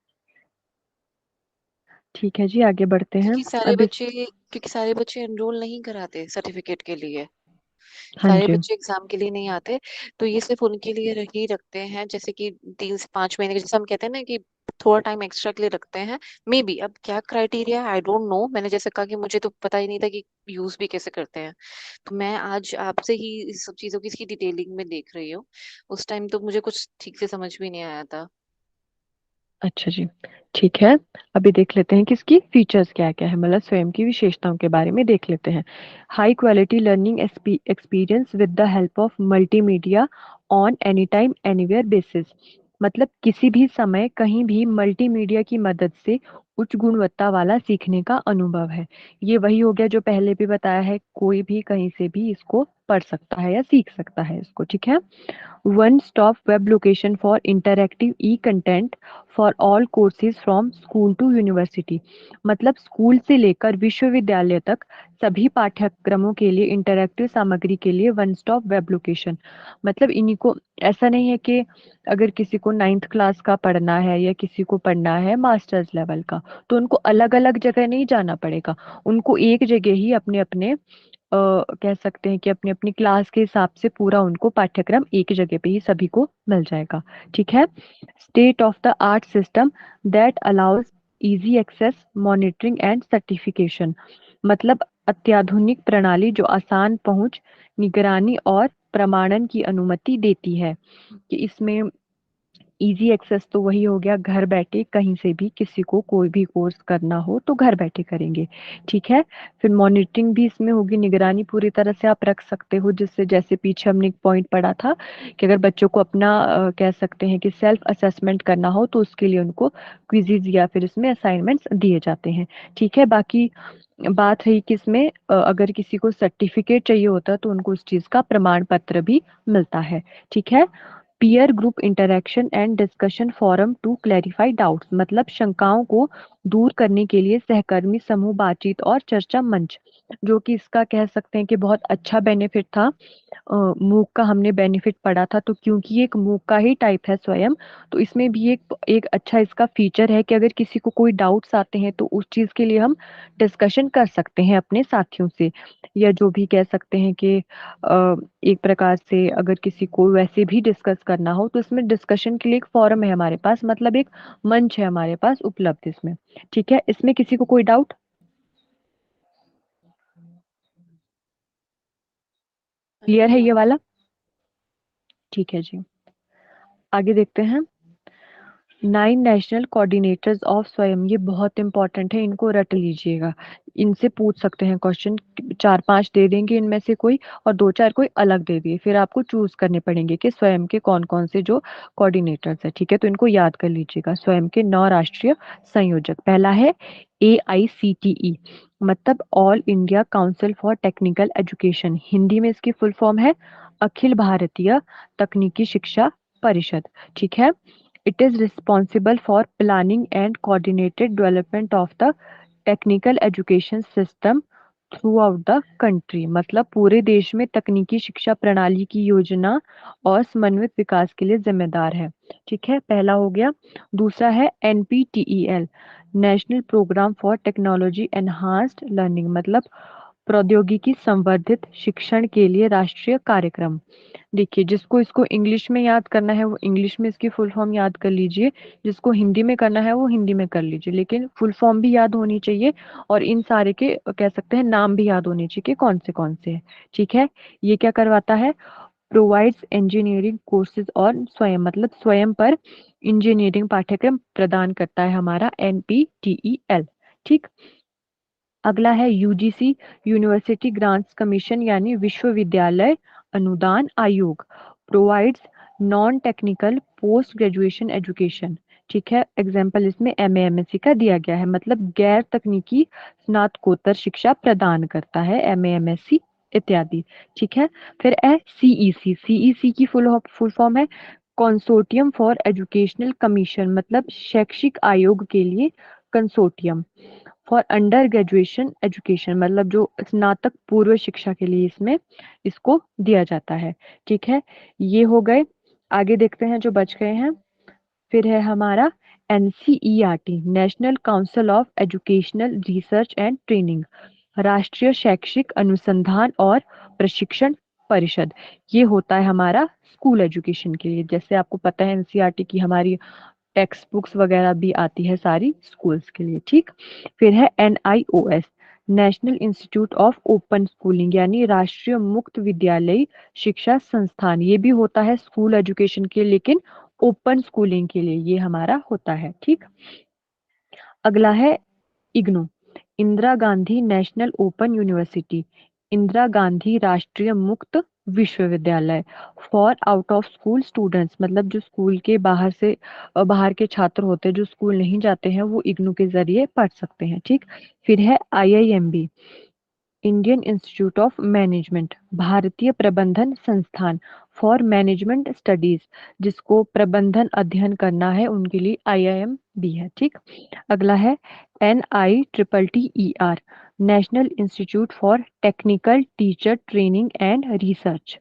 ठीक है जी, आगे बढ़ते हैं। अभी क्योंकि सारे बच्चे एनरोल नहीं कराते सर्टिफिकेट के लिए, हाँ सारे जी। बच्चे एग्जाम के लिए नहीं आते। तो ये सिर्फ उनके लिए ही रखते हैं, जैसे कि 3 से 5 महीने के, जैसे हम कहते हैं ना कि थोड़ा टाइम एक्स्ट्रा के लिए रखते हैं। मे बी अब क्या क्राइटेरिया है आई डोंट नो, मैंने जैसे कहा कि मुझे तो पता ही नहीं था कि यूज भी कैसे करते हैं। तो मैं आज आपसे ही इस सब चीजों की इसकी डिटेलिंग में देख रही हूँ। उस टाइम तो मुझे कुछ ठीक से समझ भी नहीं आया था। अच्छा जी, ठीक है। अभी देख लेते हैं कि इसकी फीचर्स क्या क्या है, मतलब स्वयं की विशेषताओं के बारे में देख लेते हैं। High quality learning experience with the help of multimedia on any time anywhere basis. मतलब किसी भी समय कहीं भी मल्टीमीडिया की मदद से उच्च गुणवत्ता वाला सीखने का अनुभव है। ये वही हो गया जो पहले भी बताया है, कोई भी कहीं से भी इसको पढ़ सकता है या सीख सकता है इसको, ठीक है। One stop web location for interactive e-content for all courses from school to university। मतलब स्कूल से लेकर विश्वविद्यालय तक सभी पाठ्यक्रमों के लिए इंटरैक्टिव सामग्री के लिए वन स्टॉप वेब लोकेशन। मतलब इन्हीं को, ऐसा नहीं है कि अगर किसी को 9th क्लास का पढ़ना है या किसी को पढ़ना है मास्टर्स लेवल का, तो उनको अलग अलग जगह नहीं जाना पड़ेगा। उनको एक जगह ही अपने अपने कह सकते हैं कि अपनी अपनी क्लास के हिसाब से पूरा उनको पाठ्यक्रम एक जगह पे ही सभी को मिल जाएगा, ठीक है। State of the art system that allows easy access monitoring and certification. मतलब अत्याधुनिक प्रणाली जो आसान पहुंच, निगरानी और प्रमाणन की अनुमति देती है। कि इसमें इजी एक्सेस तो वही हो गया, घर बैठे कहीं से भी किसी को कोई भी कोर्स करना हो तो घर बैठे करेंगे, ठीक है। फिर मॉनिटरिंग भी इसमें होगी, निगरानी पूरी तरह से आप रख सकते हो, जिससे जैसे पीछे हमने एक पॉइंट पढ़ा था कि अगर बच्चों को अपना कह सकते हैं कि सेल्फ असेसमेंट करना हो तो उसके लिए उनको क्विजीज या फिर इसमें असाइनमेंट्स दिए जाते हैं, ठीक है। बाकी बात रही कि इसमें अगर किसी को सर्टिफिकेट चाहिए होता है तो उनको उस चीज का प्रमाण पत्र भी मिलता है, ठीक है। Peer group interaction and discussion forum to clarify doubts. मतलब शंकाओं को दूर करने के लिए सहकर्मी समूह बातचीत और चर्चा मंच, जो कि इसका कह सकते हैं कि बहुत अच्छा बेनिफिट था। मूक का हमने बेनिफिट पढ़ा था, तो क्योंकि ये एक मूक का ही टाइप है स्वयं, तो इसमें भी एक एक अच्छा इसका फीचर है कि अगर किसी को कोई डाउट्स आते हैं तो उस चीज के लिए हम डिस्कशन कर सकते हैं अपने साथियों से, या जो भी कह सकते हैं कि एक प्रकार से अगर किसी को वैसे भी डिस्कस करना हो तो इसमें डिस्कशन के लिए एक फोरम है हमारे पास, मतलब एक मंच है हमारे पास उपलब्ध इसमें, ठीक है। इसमें किसी को कोई डाउट? क्लियर है नहीं। ये वाला? ठीक है जी, आगे देखते हैं। 9 नेशनल कोऑर्डिनेटर्स ऑफ स्वयं, ये बहुत इंपॉर्टेंट है, इनको रट लीजिएगा। इनसे पूछ सकते हैं क्वेश्चन, 4-5 दे देंगे इनमें से कोई, और 2-4 कोई अलग दे दिए, फिर आपको चूज करने पड़ेंगे कि स्वयं के कौन कौन से जो कोऑर्डिनेटर्स है, ठीक है। तो इनको याद कर लीजिएगा। स्वयं के 9 राष्ट्रीय संयोजक, पहला है AICTE, मतलब all India council for technical education, Hindi में इसकी फुल फॉर्म है अखिल भारतीय तकनीकी शिक्षा परिषद, ठीक है। It is responsible for planning and coordinated development of the technical education system through out the country, मतलब पूरे देश में तकनीकी शिक्षा प्रणाली की योजना और समन्वित विकास के लिए जिम्मेदार है। ठीक है, पहला हो गया। दूसरा है NPTEL, national program for technology enhanced learning, मतलब प्रौद्योगिकी संवर्धित शिक्षण के लिए राष्ट्रीय कार्यक्रम। देखिए, जिसको इसको इंग्लिश में याद करना है वो इंग्लिश में इसकी फुल फॉर्म याद कर लीजिए, जिसको हिंदी में करना है वो हिंदी में कर लीजिए, लेकिन फुल फॉर्म भी याद होनी चाहिए और इन सारे के कह सकते हैं नाम भी याद होने चाहिए कि कौन से हैं। ठीक है, ये क्या करवाता है? प्रोवाइड्स इंजीनियरिंग कोर्सेज और स्वयं, मतलब स्वयं पर इंजीनियरिंग पाठ्यक्रम प्रदान करता है हमारा NPTEL। ठीक, अगला है UGC, यूनिवर्सिटी ग्रांट्स कमीशन, यानी विश्वविद्यालय अनुदान आयोग, provides non technical post graduation education. ठीक है, एग्जाम्पल इसमें MA MSc का दिया गया है, मतलब गैर तकनीकी स्नातकोत्तर शिक्षा प्रदान करता है, MA MSc इत्यादि। ठीक है, फिर है CEC की फुल फॉर्म है कंसोर्टियम फॉर एजुकेशनल कमीशन, मतलब शैक्षिक आयोग के लिए consortium. For under graduation education, मतलब जो स्नातक पूर्व शिक्षा के लिए इसमें इसको दिया जाता है। ठीक है, ये हो गए। आगे देखते हैं जो बच गए हैं। फिर है हमारा NCERT, national council of educational research and training, राष्ट्रीय शैक्षिक अनुसंधान और प्रशिक्षण परिषद। ये होता है हमारा स्कूल एजुकेशन के लिए। जैसे आपको पता है NCERT की हमारी टेक्स्ट बुक्स वगैरह भी आती है सारी स्कूल्स के लिए। ठीक, फिर है NIOS, national institute of open schooling, यानी राष्ट्रीय मुक्त विद्यालय शिक्षा संस्थान। ये भी होता है स्कूल एजुकेशन के, लेकिन ओपन स्कूलिंग के लिए ये हमारा होता है। ठीक, अगला है IGNOU, Indira Gandhi national open university, Indira Gandhi राष्ट्रीय मुक्त विश्वविद्यालय, for out of school students, मतलब जो स्कूल के बाहर से बाहर के छात्र होते हैं जो स्कूल नहीं जाते हैं वो इग्नू के जरिए पढ़ सकते हैं। ठीक, फिर है IIMB, Indian institute of management, भारतीय प्रबंधन संस्थान, फॉर मैनेजमेंट स्टडीज, जिसको प्रबंधन अध्ययन करना है उनके लिए IIMB है। ठीक, अगला है NITTER, national institute for technical teacher training and research,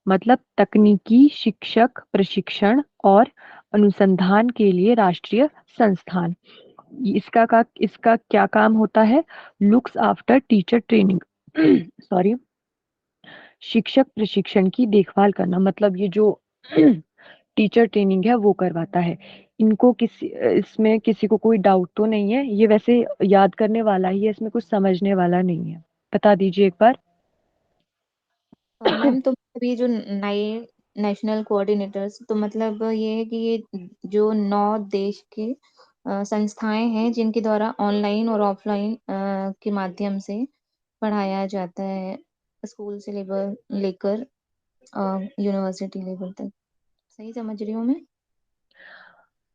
मतलब तकनीकी शिक्षक प्रशिक्षण और अनुसंधान के लिए राष्ट्रीय संस्थान। इसका क्या काम होता है? Looks after teacher training sorry, शिक्षक प्रशिक्षण की देखभाल करना, मतलब ये जो टीचर ट्रेनिंग है वो करवाता है। इनको इसमें किसी को कोई डाउट तो नहीं है? ये वैसे याद करने वाला ही है, इसमें कुछ समझने वाला नहीं है। बता दीजिए एक बार। मैम, तो अभी जो नए नेशनल कोऑर्डिनेटर्स, तो मतलब ये है कि ये जो 9 देश के संस्थाएं हैं जिनके द्वारा ऑनलाइन और ऑफलाइन के माध्यम से पढ़ाया जाता है, स्कूल से लेकर लेकर यूनिवर्सिटी लेवल तक। सही समझ रही हूँ मैं?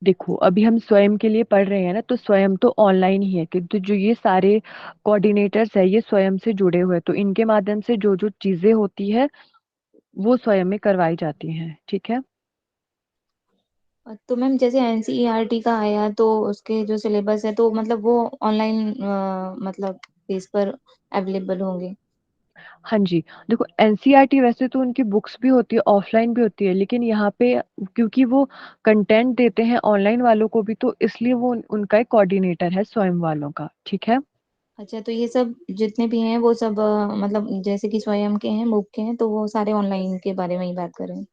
देखो, अभी हम स्वयं के लिए पढ़ रहे हैं ना, तो स्वयं तो ऑनलाइन ही है, क्योंकि जो ये सारे कोऑर्डिनेटर्स है ये स्वयं से जुड़े हुए हैं, तो इनके माध्यम से जो जो चीजें होती है वो स्वयं में करवाई जाती हैं। ठीक है, तो मैम जैसे NCERT का आया तो उसके जो सिलेबस है तो मतलब वो ऑनलाइन मतलब बेस पर अवेलेबल होंगे? हाँ जी। देखो, NCERT वैसे तो उनकी बुक्स भी होती है, ऑफलाइन भी होती है, लेकिन यहाँ पे क्योंकि वो कंटेंट देते हैं ऑनलाइन वालों को भी, तो इसलिए वो उनका एक कोऑर्डिनेटर है स्वयं वालों का। ठीक है, अच्छा, तो ये सब जितने भी हैं वो सब मतलब जैसे कि स्वयं के हैं, मुख के हैं, तो वो सारे ऑनलाइन के बारे में ही बात कर रहे हैं?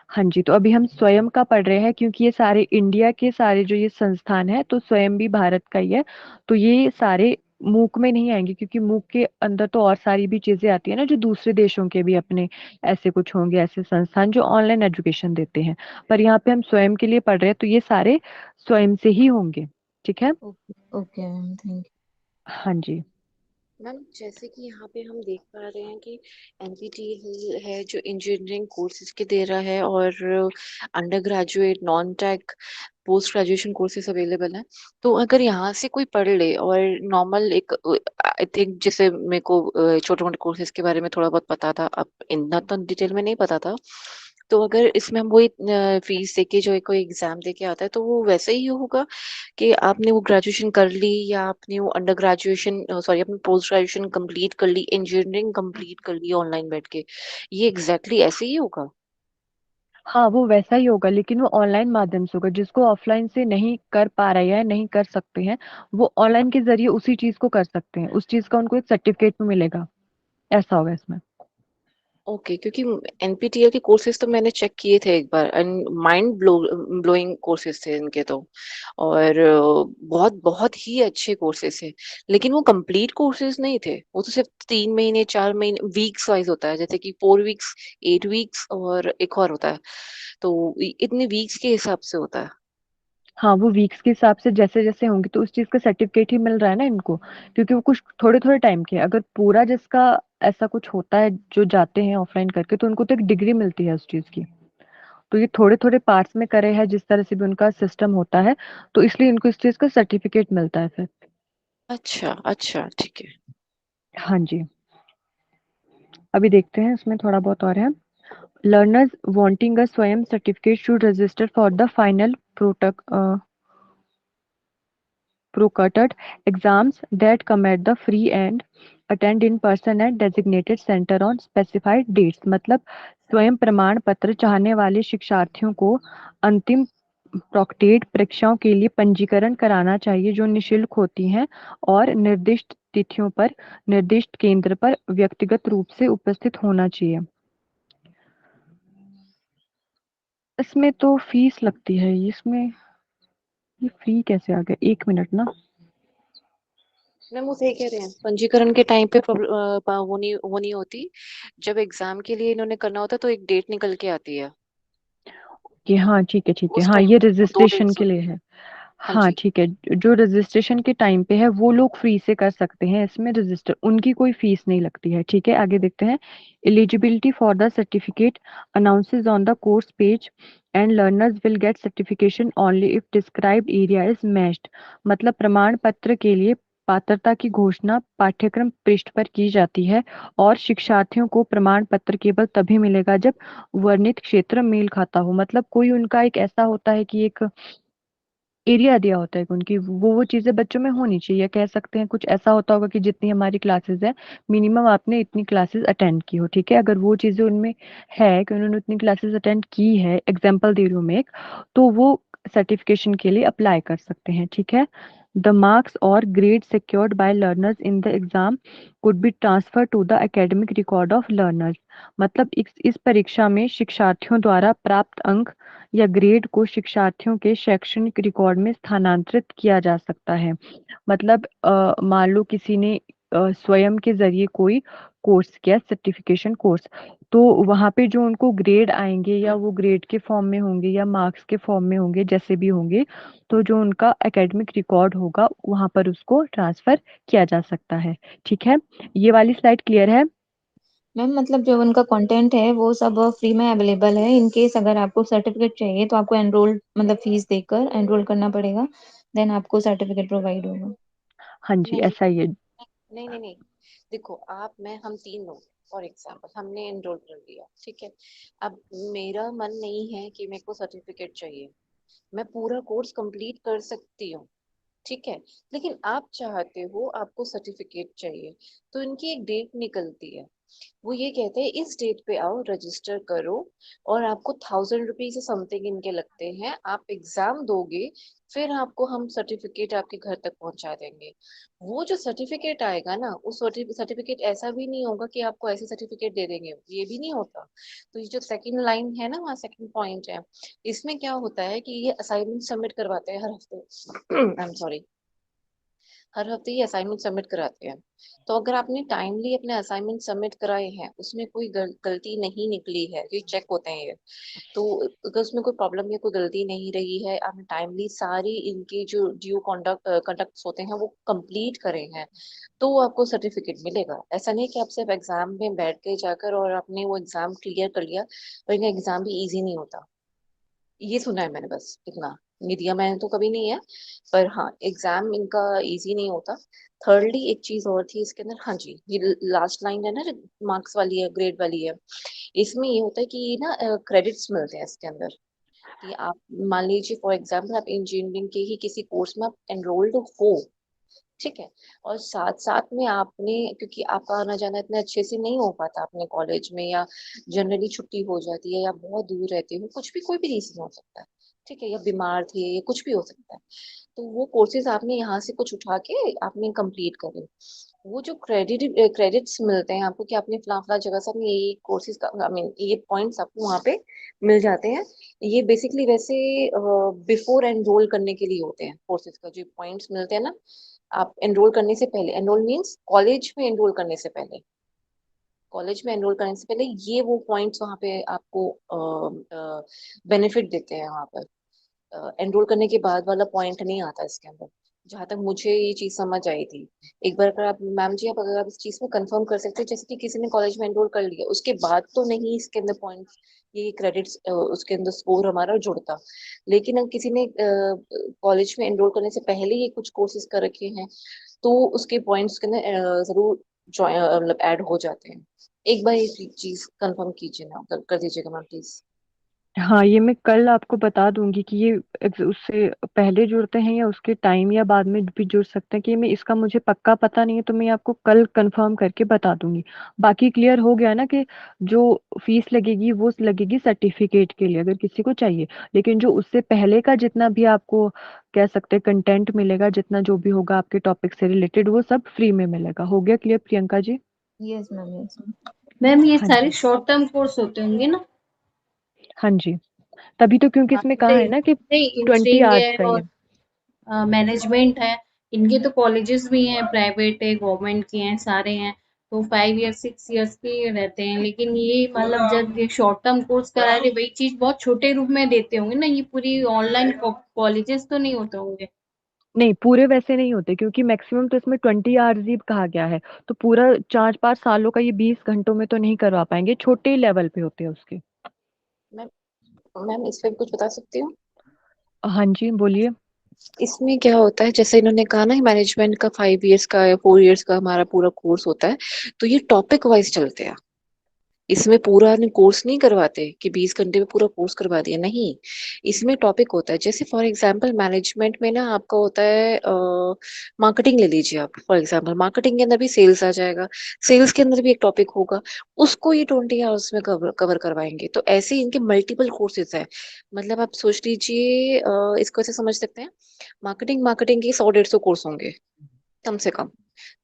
हाँ जी। तो अभी हम स्वयं का पढ़ रहे हैं, क्योंकि ये सारे इंडिया के सारे जो ये संस्थान है, तो स्वयं भी भारत का ही है, तो ये सारे मूक में नहीं आएंगे, क्योंकि मूक के अंदर तो और सारी भी चीजें आती है ना, जो दूसरे देशों के भी अपने ऐसे कुछ होंगे ऐसे संस्थान जो ऑनलाइन एजुकेशन देते हैं। पर यहाँ पे हम स्वयं के लिए पढ़ रहे हैं, तो ये सारे स्वयं से ही होंगे। ठीक है, ओके ओके मैम, थैंक हाँ जी। मैम, जैसे कि यहाँ पे हम देख पा रहे हैं कि एनपीटीईएल है जो इंजीनियरिंग कोर्सेज के दे रहा है, और under graduate non tech post graduation courses available हैं। तो अगर यहाँ से कोई पढ़ ले और नॉर्मल एक, आई थिंक जैसे मेरे को छोटे मोटे कोर्सेज के बारे में थोड़ा बहुत पता था, अब इतना तो डिटेल में नहीं पता था, तो अगर इसमें हम वही फीस देके जो कोई एग्जाम देके आता है तो वो वैसे ही होगा कि आपने वो ग्रेजुएशन कर ली या आपने वो अंडर ग्रेजुएशन सॉरी आपने पोस्ट ग्रेजुएशन कंप्लीट कर ली, इंजीनियरिंग कंप्लीट कर ली ऑनलाइन बैठ के, ये एग्जैक्टली ऐसे ही होगा? हाँ, वो वैसा ही होगा, लेकिन वो ऑनलाइन माध्यम से होगा। जिसको ऑफलाइन से नहीं कर पा रहे हैं, नहीं कर सकते हैं, वो ऑनलाइन के जरिए उसी चीज को कर सकते हैं। उस चीज का उनको एक सर्टिफिकेट भी मिलेगा। ऐसा होगा इसमें। ओके, क्योंकि एनपीटीईएल के कोर्सेज तो मैंने चेक किए थे एक बार एंड माइंड ब्लोइंग कोर्सेज थे इनके तो। और बहुत बहुत ही अच्छे कोर्सेज थे, लेकिन वो कंप्लीट कोर्सेज नहीं थे। वो तो सिर्फ 3 महीने 4 महीने वीक्स वाइज होता है, जैसे कि 4 वीक्स, 8 वीक्स और एक और होता है। तो इतने वीक्स के हिसाब से होता है। हाँ, वो वीक्स के हिसाब से जैसे जैसे होंगे, तो उस चीज का सर्टिफिकेट ही मिल रहा है ना इनको। क्योंकि वो कुछ थोड़े थोड़े टाइम के हैं। अगर पूरा जिसका ऐसा कुछ होता है, जो जाते हैं ऑफलाइन करके, तो उनको तो एक डिग्री मिलती है उस चीज की। तो ये थोड़े थोड़े पार्ट्स में करे हैं, जिस तरह से भी उनका सिस्टम होता है, तो इसलिए इनको इस चीज का सर्टिफिकेट मिलता है फिर। अच्छा अच्छा, ठीक है। हाँ जी। अभी देखते हैं, इसमें थोड़ा बहुत और है। Learners wanting a Swayam certificate should register for the final proctored procured exams that come at the free and attend in person at designated center on specified dates। मतलब स्वयं प्रमाण पत्र चाहने वाले शिक्षार्थियों को अंतिम प्रोक्टेड परीक्षाओं के लिए पंजीकरण कराना चाहिए, जो निशुल्क होती हैं और निर्दिष्ट तिथियों पर निर्दिष्ट केंद्र पर व्यक्तिगत रूप से उपस्थित होना चाहिए। इसमें तो फीस लगती है। इसमें ये फ्री कैसे आ गया? 1 मिनट ना। मैम वो सही कह रहे हैं, पंजीकरण के टाइम पे वो नहीं होती। जब एग्जाम के लिए इन्होंने करना होता है तो एक डेट निकल के आती है, कि हाँ, ठीक है, ठीक है। उस हाँ, टाइम ये पे वो 2 डेट रजिस्ट्रेशन के लिए होती है। है। हाँ हाँ, जी। ठीक है। जो रजिस्ट्रेशन के टाइम पे है, वो लोग फ्री से कर सकते हैं। इसमें रजिस्टर उनकी कोई फीस नहीं लगती है। ठीक है, आगे देखते हैं। Eligibility for the certificate announces on the course page and learners will get certification only if described area is matched. मतलब प्रमाण पत्र के लिए पात्रता की घोषणा पाठ्यक्रम पृष्ठ पर की जाती है, और शिक्षार्थियों को प्रमाण पत्र केवल तभी मिलेगा जब वर्णित क्षेत्र मेल खाता हो। मतलब कोई उनका एक ऐसा होता है कि एक एरिया दिया होता है कि उनकी वो चीजें बच्चों में होनी चाहिए। या कह सकते हैं कुछ ऐसा होता होगा कि जितनी हमारी क्लासेस है, मिनिमम आपने इतनी क्लासेस अटेंड की हो। ठीक है, अगर वो चीजें उनमें है कि उन्होंने उतनी क्लासेस अटेंड की है, एग्जाम्पल दे रही हूँ मैं एक, तो वो सर्टिफिकेशन के लिए अप्लाई कर सकते हैं। ठीक है। द मार्क्स और grade secured by learners in the exam could be transferred to the academic record of learners। मतलब इस परीक्षा में शिक्षार्थियों द्वारा प्राप्त अंक या ग्रेड को शिक्षार्थियों के शैक्षणिक रिकॉर्ड में स्थानांतरित किया जा सकता है। मतलब मान लो किसी ने स्वयं के जरिए कोई कोर्स किया, सर्टिफिकेशन कोर्स, तो वहां पे जो उनको ग्रेड आएंगे, या वो ग्रेड के फॉर्म में होंगे या मार्क्स के फॉर्म में होंगे, जैसे भी होंगे, तो जो उनका एकेडमिक रिकॉर्ड होगा, वहां पर उसको ट्रांसफर किया जा सकता है। ठीक है, ये वाली स्लाइड क्लियर है? मैम मतलब जो उनका कंटेंट है वो सब फ्री में अवेलेबल है। इन केस अगर आपको सर्टिफिकेट चाहिए तो आपको एनरोल मतलब फीस देकर एनरोल करना पड़ेगा, देन आपको सर्टिफिकेट प्रोवाइड होगा। हाँ जी, नहीं ऐसा ही है। नहीं नहीं नहीं, देखो आप मैं हम तीन लोग, फॉर एग्जाम्पल हमने एनरोल कर लिया, ठीक है। अब मेरा मन नहीं है कि मेरे को सर्टिफिकेट चाहिए, मैं पूरा कोर्स कंप्लीट कर सकती हूँ, ठीक है। लेकिन आप चाहते हो आपको सर्टिफिकेट चाहिए, तो इनकी एक डेट निकलती है। वो ये कहते हैं इस डेट पे आओ, रजिस्टर करो, और आपको 1000 रुपीज समथिंग इनके लगते हैं, आप एग्जाम दोगे, फिर आपको हम सर्टिफिकेट आपके घर तक पहुंचा देंगे। वो जो सर्टिफिकेट आएगा ना, उस सर्टिफिकेट ऐसा भी नहीं होगा कि आपको ऐसे सर्टिफिकेट दे देंगे, ये भी नहीं होता। तो ये जो सेकंड लाइन है ना, वहाँ सेकंड पॉइंट है, इसमें क्या होता है कि ये असाइनमेंट सबमिट करवाते हैं हर हफ्ते। आई एम सॉरी, हर हफ्ते ये असाइनमेंट सबमिट कराते हैं। तो अगर आपने टाइमली अपने असाइनमेंट सबमिट कराए हैं, उसमें कोई गलती नहीं निकली है, ये चेक होते हैं ये, तो अगर उसमें कोई प्रॉब्लम या कोई गलती नहीं रही है, आपने टाइमली सारी इनकी जो ड्यू कंडक्ट होते हैं वो कंप्लीट करे हैं, तो आपको सर्टिफिकेट मिलेगा। ऐसा नहीं कि आप सिर्फ एग्जाम में बैठ के जाकर और आपने वो एग्जाम क्लियर कर लिया, और इनका एग्जाम भी इजी नहीं होता। ये सुना है मैंने, बस इतना। ये दिया मैंने तो कभी नहीं है, पर हाँ एग्जाम इनका इजी नहीं होता। थर्डली एक चीज और थी इसके अंदर, हाँ जी, ये लास्ट लाइन है ना जो मार्क्स वाली है, ग्रेड वाली है, इसमें ये होता है कि ना क्रेडिट्स मिलते हैं इसके अंदर। कि आप मान लीजिए फॉर एग्जाम्पल आप इंजीनियरिंग के ही किसी कोर्स में आप एनरोल्ड हो, ठीक है, और साथ साथ में आपने, क्योंकि आपका आना जाना इतना अच्छे से नहीं हो पाता अपने कॉलेज में, या जनरली छुट्टी हो जाती है, या बहुत दूर रहते हो, कुछ भी, कोई भी रीजन हो सकता है, ठीक है, या बीमार थे, या कुछ भी हो सकता है, तो वो कोर्सेज आपने यहाँ से कुछ उठा के आपने कंप्लीट करे। वो जो क्रेडिट्स मिलते हैं आपको कि आपने फला फला जगह से अपने ये कोर्सेज का, आई मीन ये पॉइंट्स आपको वहाँ पे मिल जाते हैं। ये बेसिकली वैसे बिफोर एनरोल करने के लिए होते हैं, कोर्सेज का जो पॉइंट्स मिलते हैं ना, आप एनरोल करने से पहले, एनरोल मीन्स कॉलेज में एनरोल करने से पहले, कॉलेज में एनरोल करने से पहले ये वो पॉइंट्स वहाँ पे आपको बेनिफिट देते हैं वहाँ पर। एनरोल करने के बाद वाला पॉइंट नहीं आता इसके अंदर, जहां तक मुझे ये चीज समझ आई थी। एक बार अगर आप, मैम जी, आप अगर आप इस चीज को कंफर्म कर सकते हैं, जैसे कि किसी ने कॉलेज में एनरोल कर लिया उसके बाद तो नहीं इसके अंदर पॉइंट्स, ये क्रेडिट्स उसके अंदर स्कोर हमारा जुड़ता, लेकिन अगर किसी ने कॉलेज में एनरोल करने से पहले ही कुछ कोर्सेज कर रखे हैं तो उसके पॉइंट्स के अंदर जरूर मतलब ऐड हो जाते हैं। एक बार ये चीज कंफर्म कीजिए ना, कर दीजिएगा मैम प्लीज। हाँ, ये मैं कल आपको बता दूंगी कि ये उससे पहले जुड़ते हैं या उसके टाइम या बाद में भी जुड़ सकते हैं, कि मैं इसका मुझे पक्का पता नहीं है, तो मैं आपको कल कंफर्म करके बता दूंगी। बाकी क्लियर हो गया ना कि जो फीस लगेगी वो लगेगी सर्टिफिकेट के लिए अगर किसी को चाहिए, लेकिन जो उससे पहले का जितना भी आपको कह सकते हैं कंटेंट मिलेगा, जितना जो भी होगा आपके टॉपिक से रिलेटेड, वो सब फ्री में मिलेगा। हो गया clear Priyanka ji? Yes ma'am, yes ma'am. Ma'am ये हाँ सारे जी, शॉर्ट टर्म कोर्स होते होंगे ना? हाँ जी, तभी तो, क्योंकि हाँ, इसमें कहा जैसे है ना कि जैसे 20 इंजीनियरिंग आवर्स है का और ये। मैनेजमेंट है, इनके तो कॉलेजेस भी हैं, प्राइवेट है, गवर्नमेंट के हैं, सारे हैं, तो 5 ईयर्स 6 ईयर्स के रहते हैं। लेकिन ये मतलब जब ये शॉर्ट टर्म कोर्स करा रहे, वही चीज बहुत छोटे रूप में देते होंगे ना, ये पूरी ऑनलाइन कॉलेजेस तो नहीं होते होंगे? नहीं, पूरे वैसे नहीं होते, क्योंकि मैक्सिमम तो इसमें 20 आवर्स ही कहा गया है। तो पूरा 4-5 सालों का ये 20 घंटों में तो नहीं करवा पाएंगे, छोटे लेवल पे होते हैं उसके। मैम, मैम इस पे भी कुछ बता सकती हूँ? हाँ जी, बोलिए। इसमें क्या होता है, जैसे इन्होंने कहा ना मैनेजमेंट का 5 इयर्स का या 4 इयर्स का हमारा पूरा कोर्स होता है, तो ये टॉपिक वाइज चलते हैं। इसमें पूरा कोर्स नहीं करवाते कि 20 घंटे में पूरा कोर्स करवा दिया, नहीं। इसमें टॉपिक होता है, जैसे फॉर एग्जांपल मैनेजमेंट में ना आपका होता है मार्केटिंग ले लीजिए आप, फॉर एग्जांपल मार्केटिंग के अंदर भी सेल्स आ जाएगा, सेल्स के अंदर भी एक टॉपिक होगा, उसको ये 20 आवर्स में कवर करवाएंगे। तो ऐसे ही इनके मल्टीपल कोर्सेज है। मतलब आप सोच लीजिए, इसको ऐसे समझ सकते हैं, मार्केटिंग मार्केटिंग के 100-150 कोर्स होंगे कम से कम,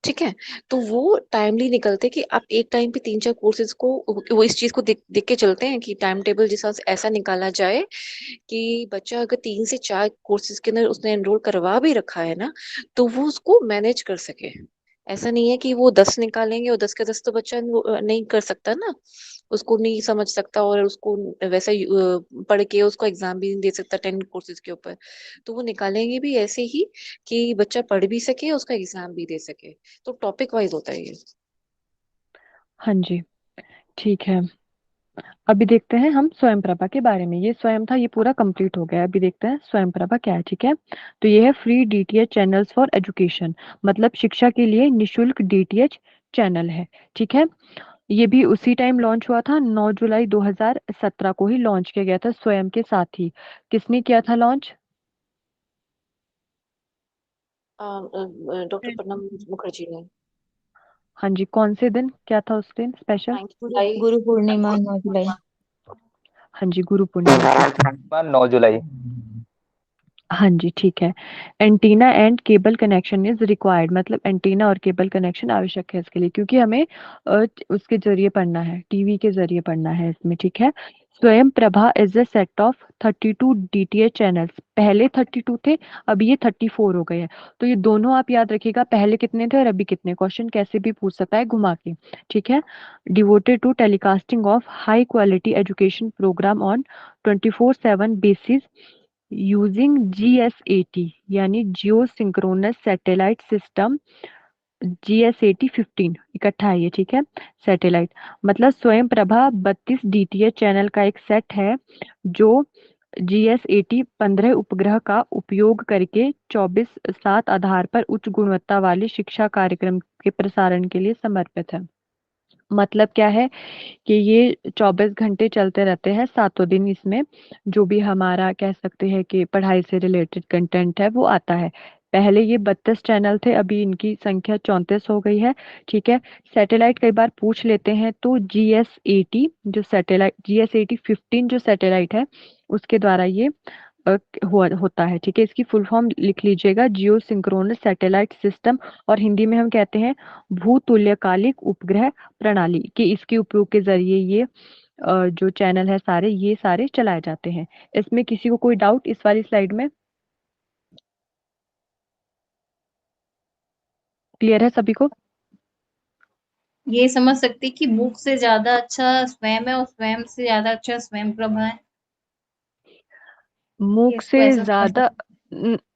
ठीक है। तो वो टाइमली निकलते कि आप एक टाइम पे 3-4 कोर्सेज को, वो इस चीज को देख के चलते हैं कि टाइम टेबल जैसा ऐसा निकाला जाए कि बच्चा अगर 3 से 4 कोर्सेज के अंदर उसने एनरोल करवा भी रखा है ना, तो वो उसको मैनेज कर सके। ऐसा नहीं है कि वो 10 निकालेंगे और 10 के 10 तो बच्चा नहीं कर सकता ना, उसको नहीं समझ सकता, और उसको वैसा ही, पढ़ के उसको एग्जाम भी नहीं दे सकता 10 कोर्सेज के ऊपर। तो वो निकालेंगे भी ऐसे ही कि बच्चा पढ़ भी सके, उसका एग्जाम भी दे सके। तो टॉपिक वाइज होता है ये। हाँ जी, ठीक है। अभी देखते हैं हम स्वयं प्रभा के बारे में। ये स्वयं था, ये पूरा कंप्लीट हो गया। अभी देखते हैं स्वयं प्रभा क्या है, ठीक है। तो ये है free DTH channels for education, मतलब शिक्षा के लिए निशुल्क डीटीएच चैनल है, ठीक है। ये भी उसी टाइम लॉन्च हुआ था, 9 जुलाई 2017 को ही लॉन्च किया गया था स्वयं के साथ ही। किसने किया था लॉन्च? डॉक्टर प्रणब मुखर्जी ने। हाँ जी, कौन से दिन, क्या था उस दिन स्पेशल? 9 जुलाई। गुरु पूर्णिमा 9 जुलाई। हाँ जी, गुरु पूर्णिमा के दिन। 9 जुलाई। हाँ जी, ठीक है। Antenna and cable connection is required, मतलब एंटीना और केबल कनेक्शन आवश्यक है इसके लिए, क्योंकि हमें उसके जरिए पढ़ना है, टीवी के जरिए पढ़ना है इसमें, ठीक है। स्वयं Prabha is a set of 32 DTH channels. पहले 32 थे, अभी ये 34 हो गए हैं। तो ये दोनों आप याद रखिएगा, पहले कितने थे और अभी कितने, क्वेश्चन कैसे भी पूछ सकता है घुमा के, ठीक है। Devoted to telecasting of high quality education program on 24/7 basis using GSAT, यानी geosynchronous satellite system, GSAT 15 इकट्ठा है ये, ठीक है। सैटेलाइट मतलब स्वयं प्रभा 32 डीटीएच चैनल का एक सेट है, जो GS80 15 उपग्रह का उपयोग करके 24/7 आधार पर उच्च गुणवत्ता वाले शिक्षा कार्यक्रम के प्रसारण के लिए समर्पित है। मतलब क्या है कि ये 24 घंटे चलते रहते हैं, सातों दिन इसमें जो भी हमारा कह सकते हैं कि पढ़ाई से रिलेटेड कंटेंट है वो आता है। पहले ये 32 चैनल थे, अभी इनकी संख्या 34 हो गई है। ठीक है। सैटेलाइट कई बार पूछ लेते हैं, तो GS80 जो सैटेलाइट, GS80 15 जो सैटेलाइट है उसके द्वारा ये होता है। ठीक है। इसकी फुल फॉर्म लिख लीजिएगा, जियो सिंक्रोनस सैटेलाइट सिस्टम, और हिंदी में हम कहते हैं भूतुल्यकालिक उपग्रह प्रणाली, कि इसके उपयोग के जरिए ये जो चैनल है सारे, ये सारे चलाए जाते हैं। इसमें किसी को कोई डाउट इस वाली स्लाइड में? क्लियर है सभी को? ये समझ सकते कि बुक से ज्यादा अच्छा स्वयं है और स्वयं से ज्यादा अच्छा स्वयं प्रभा है। ये मूक इसको से ऐसा समझ ज्यादा सकते।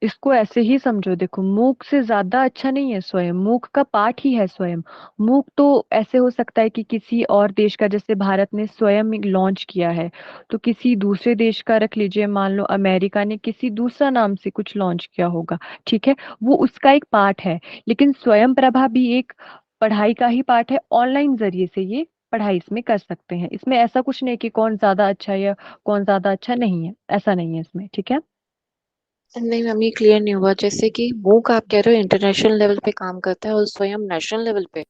इसको ऐसे ही समझो, देखो मूक से ज्यादा अच्छा नहीं है स्वयं, मूक का पार्ट ही है स्वयं। मूक तो ऐसे हो सकता है कि किसी और देश का, जैसे भारत ने स्वयं लॉन्च किया है, तो किसी दूसरे देश का रख लीजिए, मान लो अमेरिका ने किसी दूसरा नाम से कुछ लॉन्च किया होगा। ठीक है। वो उसका एक पार्ट है। लेकिन स्वयं प्रभा भी एक पढ़ाई का ही पार्ट है। ऑनलाइन जरिए से ये पढ़ाई इसमें कर सकते हैं। इसमें ऐसा कुछ नहीं कि कौन ज्यादा अच्छा है या कौन ज्यादा अच्छा नहीं है, ऐसा नहीं है इसमें। ठीक है। नहीं मैम, ये क्लियर नहीं हुआ। जैसे कि मूक आप कह रहे हो इंटरनेशनल लेवल पे काम करता है और स्वयं नेशनल लेवल पे।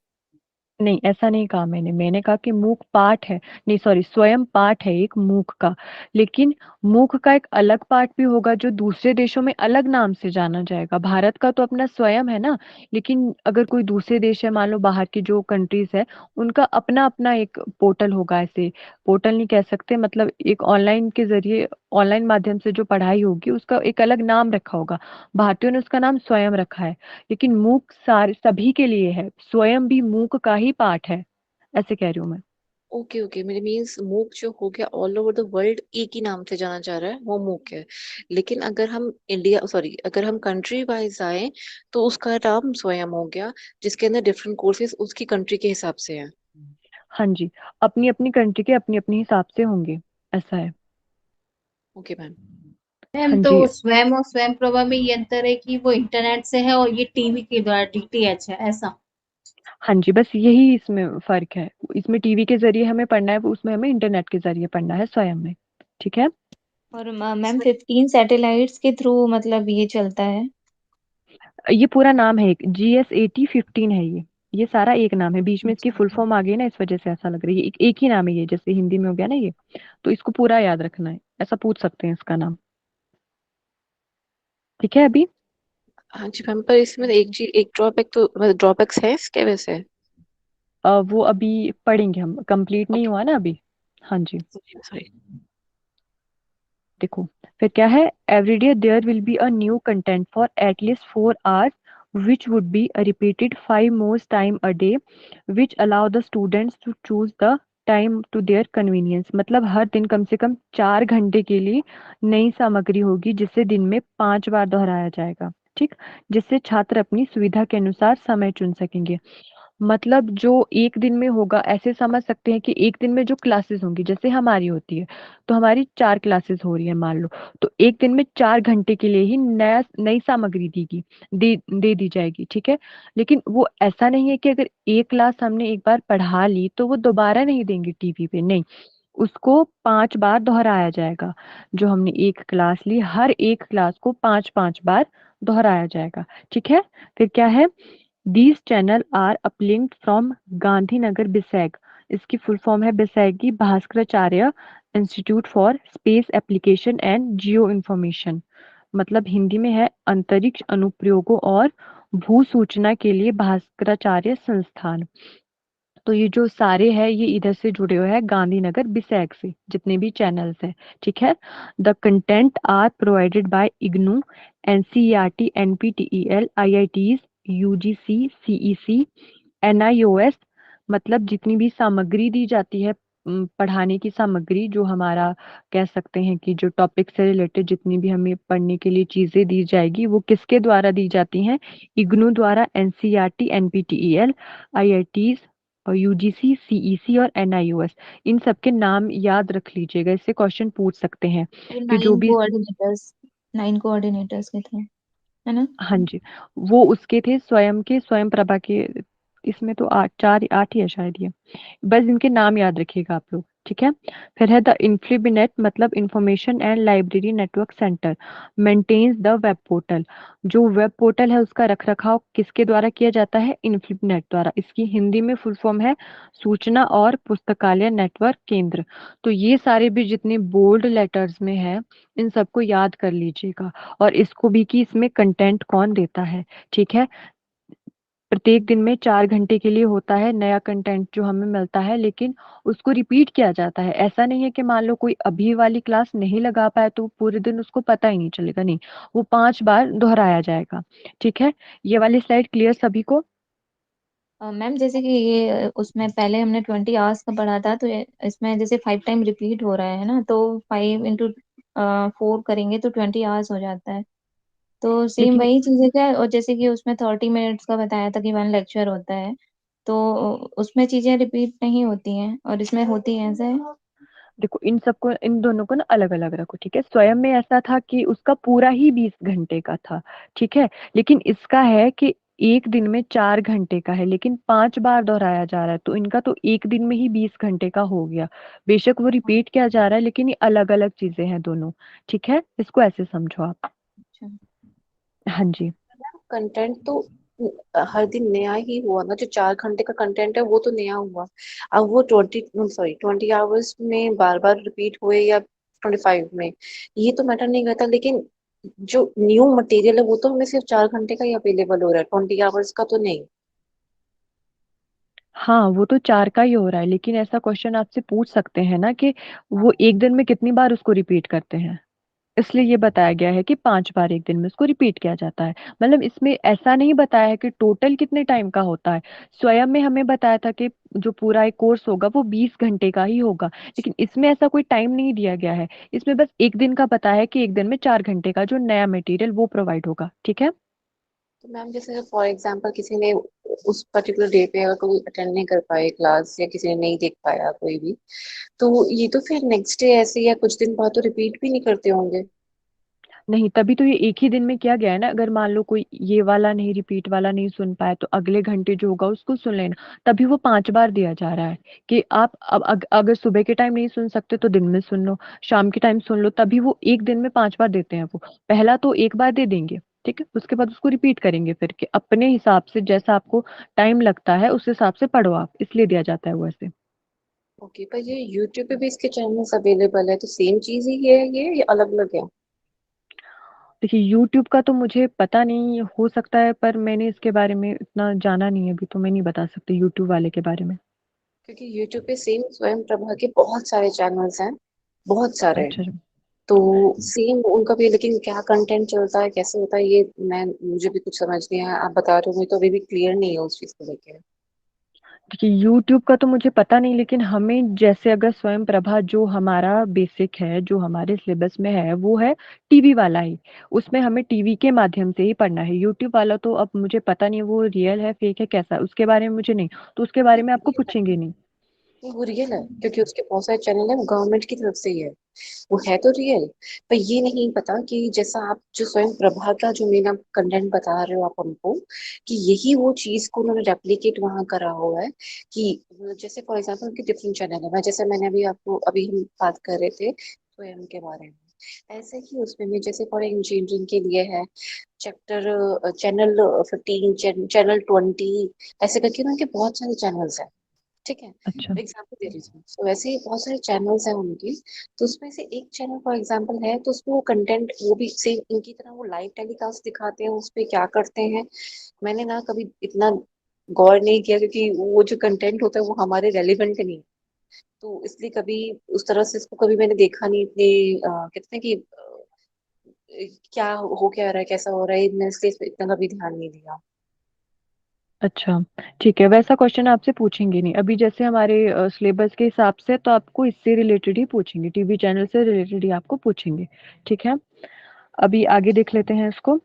नहीं, ऐसा नहीं कहा मैंने कहा कि मूक पार्ट है, नहीं सॉरी, स्वयं पार्ट है एक मूक का। लेकिन मूक का एक अलग पार्ट भी होगा जो दूसरे देशों में अलग नाम से जाना जाएगा। भारत का तो अपना स्वयं है ना, लेकिन अगर कोई दूसरे देश है, मान लो बाहर की जो कंट्रीज है, उनका अपना अपना एक पोर्टल होगा। ऐसे पोर्टल नहीं कह सकते, मतलब एक ऑनलाइन के जरिए, ऑनलाइन माध्यम से जो पढ़ाई होगी उसका एक अलग नाम रखा होगा। भारतीयों ने उसका नाम स्वयं रखा है। लेकिन मूक सारे सभी के लिए है, स्वयं भी मूक का ही पार्ट है, ऐसे कह रही हूँ मैं। ओके ओके, मेरे मीन्स मूक जो हो गया ऑल ओवर द वर्ल्ड एक ही नाम से जाना जा रहा है, वो मूक है। लेकिन अगर हम इंडिया, सॉरी, अगर हम कंट्री वाइज आए तो उसका नाम स्वयं हो गया, जिसके अंदर डिफरेंट कोर्सेज उसकी कंट्री के हिसाब से हैं। हाँ जी, अपनी अपनी कंट्री के अपनी अपनी हिसाब से होंगे, ऐसा है। Okay ma'am. मैम हाँ तो जी। स्वयं और स्वयं प्रभा में ये अंतर है कि वो इंटरनेट से है और ये टीवी के द्वारा DTH है, ऐसा। हाँ जी, बस यही इसमें फर्क है। इसमें टीवी के जरिए हमें पढ़ना है, उसमें हमें इंटरनेट के जरिए पढ़ना है स्वयं में। ठीक है। और मैम 15 सैटेलाइट्स के थ्रू मतलब ये चलता है? ये पूरा नाम है, एक GS80 15 है ये सारा एक नाम है। बीच में इसकी अच्छा फुल अच्छा। फॉर्म आ गई ना, इस वजह से ऐसा लग रही है। एक ही नाम है ये, जैसे हिंदी में हो गया ना ये, तो इसको पूरा याद रखना है, ऐसा पूछ सकते हैं इसका नाम। ठीक है अभी। हाँ जी मैम, पर इसमें एक चीज, एक ड्रॉबैक तो, मतलब ड्रॉबैक्स है इसके वैसे। वो अभी पढ़ेंगे हम, कंप्लीट नहीं ओके, हुआ ना अभी। हाँ जी। सॉरी। देखो, फिर क्या है, every day there will be a new content for at least 4 hours which would be repeated 5 more time a day which allow the students to choose the time to their convenience। मतलब हर दिन कम से कम 4 घंटे के लिए नई सामग्री होगी, जिसे दिन में 5 बार दोहराया जाएगा। ठीक। जिससे छात्र अपनी सुविधा के अनुसार समय चुन सकेंगे। मतलब जो एक दिन में होगा, ऐसे समझ सकते हैं कि एक दिन में जो क्लासेस होंगी, जैसे हमारी होती है, तो हमारी 4 क्लासेस हो रही है मान लो, तो एक दिन में 4 घंटे के लिए ही नई सामग्री दे दी जाएगी। ठीक है। लेकिन वो ऐसा नहीं है कि अगर एक क्लास हमने एक बार पढ़ा ली तो वो दोबारा नहीं देंगे टीवी पे, नहीं, उसको 5 बार दोहराया जाएगा। जो हमने एक क्लास ली, हर एक क्लास को 5 5 बार दोहराया जाएगा। ठीक है। फिर क्या है, These channel are uplinked from Gandhinagar बिसैग। इसकी फुल फॉर्म है BISAG Bhaskaracharya institute for space application and geo information. मतलब हिंदी में है अंतरिक्ष अनुप्रयोगों और भू सूचना के लिए भास्कराचार्य संस्थान। तो ये जो सारे हैं ये इधर से जुड़े हुए हैं, गांधीनगर बिसैग से, जितने भी चैनल्स हैं। ठीक है। The content are provided by IGNOU, NCERT, NPTEL, IITs, UGC, CEC, NIOS। मतलब जितनी भी सामग्री दी जाती है, पढ़ाने की सामग्री, जो हमारा कह सकते हैं कि जो टॉपिक से रिलेटेड जितनी भी हमें पढ़ने के लिए चीजें दी जाएगी, वो किसके द्वारा दी जाती हैं? इग्नू द्वारा, NCERT, NPTEL, IITs, और यूजीसी, सीईसी और एनआईओएस, इन सब के नाम याद रख लीजिएगा, इससे क्वेश्चन पूछ सकते हैं ये कि जो भी। 9 कोऑर्डिनेटर्स के थे, है ना? हाँ जी, वो उसके थे स्वयं प्रभा के। इसमें तो 8 ही है शायद ये। बस इनके नाम याद रखिएगा आप लोग, ठीक है। फिर है द इन्फ्लिबिनेट, मतलब information and library network centre maintains the web portal. जो वेब पोर्टल है उसका रख रखाव किसके द्वारा किया जाता है? इन्फ्लिबिनेट द्वारा। इसकी हिंदी में फुल फॉर्म है सूचना और पुस्तकालय नेटवर्क केंद्र। तो ये सारे भी जितने बोल्ड लेटर्स में है, इन सबको याद कर लीजिएगा। और इसको भी कि इसमें कंटेंट कौन देता है, ठीक है। प्रत्येक दिन में 4 घंटे के लिए होता है नया कंटेंट जो हमें मिलता है, लेकिन उसको रिपीट किया जाता है। ऐसा नहीं है कि मान लो कोई अभी वाली क्लास नहीं लगा पाया तो पूरे दिन उसको पता ही नहीं चलेगा, नहीं, वो 5 बार दोहराया जाएगा, ठीक है। ये वाली स्लाइड क्लियर सभी को? मैम जैसे कि ये उसमें पहले हमने 20 आवर्स का पढ़ा था, तो इसमें जैसे 5 टाइम रिपीट हो रहा है ना, तो 5 into 4 करेंगे तो 20 आवर्स हो जाता है। तो सेम लेकिन वही चीज है क्या? और जैसे कि उसमें 30 मिनट्स का बताया था कि 1 लेक्चर होता है, तो उसमें चीजें रिपीट नहीं होती हैं और इसमें होती हैं, ऐसा है? देखो, इन सबको, इन दोनों को ना अलग अलग रखो, ठीक है। स्वयं में ऐसा था कि उसका पूरा ही 20 घंटे का था, ठीक है। लेकिन इसका है कि एक दिन में 4 घंटे का है, लेकिन 5 बार दोहराया जा रहा है, तो इनका तो एक दिन में ही 20 घंटे का हो गया। बेशक वो रिपीट किया जा रहा है, लेकिन ये अलग अलग चीजें हैं दोनों, ठीक है। इसको ऐसे समझो आप। अच्छा। हाँ जी। कंटेंट तो हर दिन नया ही हुआ ना, जो 4 घंटे का कंटेंट है वो तो नया हुआ। अब वो 20 आवर्स में बार बार रिपीट हुए या 25 में, ये तो मैटर नहीं करता। लेकिन जो न्यू मटेरियल है वो तो हमें सिर्फ 4 घंटे का ही अवेलेबल हो रहा है, 20 आवर्स का तो नहीं। हाँ, वो तो 4 का ही हो रहा है, लेकिन ऐसा क्वेश्चन आपसे पूछ सकते हैं ना कि वो एक दिन में कितनी बार उसको रिपीट करते हैं। इसलिए ये बताया गया है कि 5 बार एक दिन में उसको रिपीट किया जाता है। मतलब इसमें ऐसा नहीं बताया है कि टोटल कितने टाइम का होता है। स्वयं में हमें बताया था कि जो पूरा एक कोर्स होगा वो 20 घंटे का ही होगा, लेकिन इसमें ऐसा कोई टाइम नहीं दिया गया है। इसमें बस एक दिन का बताया है कि एक दिन में 4 घंटे का जो नया मटेरियल वो प्रोवाइड होगा, ठीक है। तो मैम जैसे फॉर एग्जांपल किसी ने उस पर्टिकुलर डे पे अगर कोई अटेंड नहीं कर पाए क्लास, या किसी ने नहीं देख पाया कोई भी, तो ये तो फिर नेक्स्ट डे ऐसे या कुछ दिन बाद तो रिपीट भी नहीं करते होंगे। नहीं, तभी तो ये एक ही दिन में किया गया है ना। अगर मान लो कोई ये वाला नहीं, रिपीट वाला नहीं सुन पाए, तो अगले घंटे जो होगा उसको सुन लेना। तभी वो 5 बार दिया जा रहा है कि आप अब अगर सुबह के टाइम नहीं सुन सकते तो दिन में सुन लो, शाम के टाइम सुन लो। तभी वो एक दिन में 5 बार देते हैं। वो पहला तो एक बार दे देंगे, ठीक है, उसके बाद उसको रिपीट करेंगे फिर कि अपने हिसाब से जैसा आपको टाइम लगता है उस हिसाब से पढ़ो आप, इसलिए दिया जाता है वो ऐसे। ओके, पर ये यूट्यूब पे भी इसके चैनल्स अवेलेबल है, तो सेम चीज ही है ये या अलग अलग है? देखिए, यूट्यूब का तो मुझे पता नहीं, हो सकता है, पर मैंने इसके बारे में इतना जाना नहीं है अभी, तो मैं नहीं बता सकती यूट्यूब वाले के बारे में। क्योंकि यूट्यूब पे सेम स्वयं प्रभा के बहुत सारे चैनल्स हैं, बहुत सारे। अच्छा जी। तो सेम उनका भी, लेकिन क्या कंटेंट चलता है कैसे होता है ये मुझे भी कुछ समझ नहीं है। आप बता रहे हो, मुझे तो अभी भी क्लियर नहीं है उस चीज को लेकर। देखिए, यूट्यूब का तो मुझे पता नहीं, लेकिन हमें जैसे अगर स्वयं प्रभा जो हमारा बेसिक है, जो हमारे सिलेबस में है, वो है टीवी वाला ही। उसमें हमें टीवी के माध्यम से ही पढ़ना है। यूट्यूब वाला तो अब मुझे पता नहीं वो रियल है फेक है कैसा, उसके बारे में मुझे नहीं, तो उसके बारे में आपको पूछेंगे नहीं। नहीं, वो रियल है क्योंकि उसके बहुत सारे चैनल है, वो गवर्नमेंट की तरफ से ही है। वो है तो रियल। पर ये नहीं पता कि जैसा आप जो स्वयं प्रभा का जो मेरा कंटेंट बता रहे हो आप हमको, कि यही वो चीज को उन्होंने रेप्लिकेट वहां करा हुआ है। कि जैसे फॉर एग्जाम्पल उनके डिफरेंट चैनल है, मैं जैसे मैंने अभी आपको अभी हम बात कर रहे थे स्वयं के बारे में, ऐसे ही उसमें भी जैसे फॉर इंजीनियरिंग के लिए है चैप्टर चैनल 15, चैनल 20, ऐसे करके ना उनके बहुत सारे चैनल्स हैं। ठीक है, अच्छा। एग्जाम्पल दे रही हूँ। तो वैसे ही बहुत सारे चैनल्स हैं उनके। तो उसमें से एक चैनल फॉर एग्जाम्पल है, तो उसमें वो कंटेंट वो भी सेम इनकी तरह वो लाइव टेलीकास्ट दिखाते हैं, उस पे क्या करते हैं। मैंने ना कभी इतना गौर नहीं किया क्योंकि वो जो कंटेंट होता है वो हमारे रेलिवेंट नहीं है। तो इसलिए कभी उस तरह से इसको कभी मैंने देखा नहीं इतने कहते हैं कि क्या हो क्या रहा है कैसा हो रहा है, मैंने इसलिए इस पे इतना कभी ध्यान नहीं दिया। अच्छा, ठीक है, वैसा क्वेश्चन आपसे पूछेंगे नहीं अभी। जैसे हमारे सिलेबस के हिसाब से तो आपको इससे रिलेटेड ही पूछेंगे, टीवी चैनल से रिलेटेड ही आपको पूछेंगे, ठीक है। अभी आगे देख लेते हैं इसको।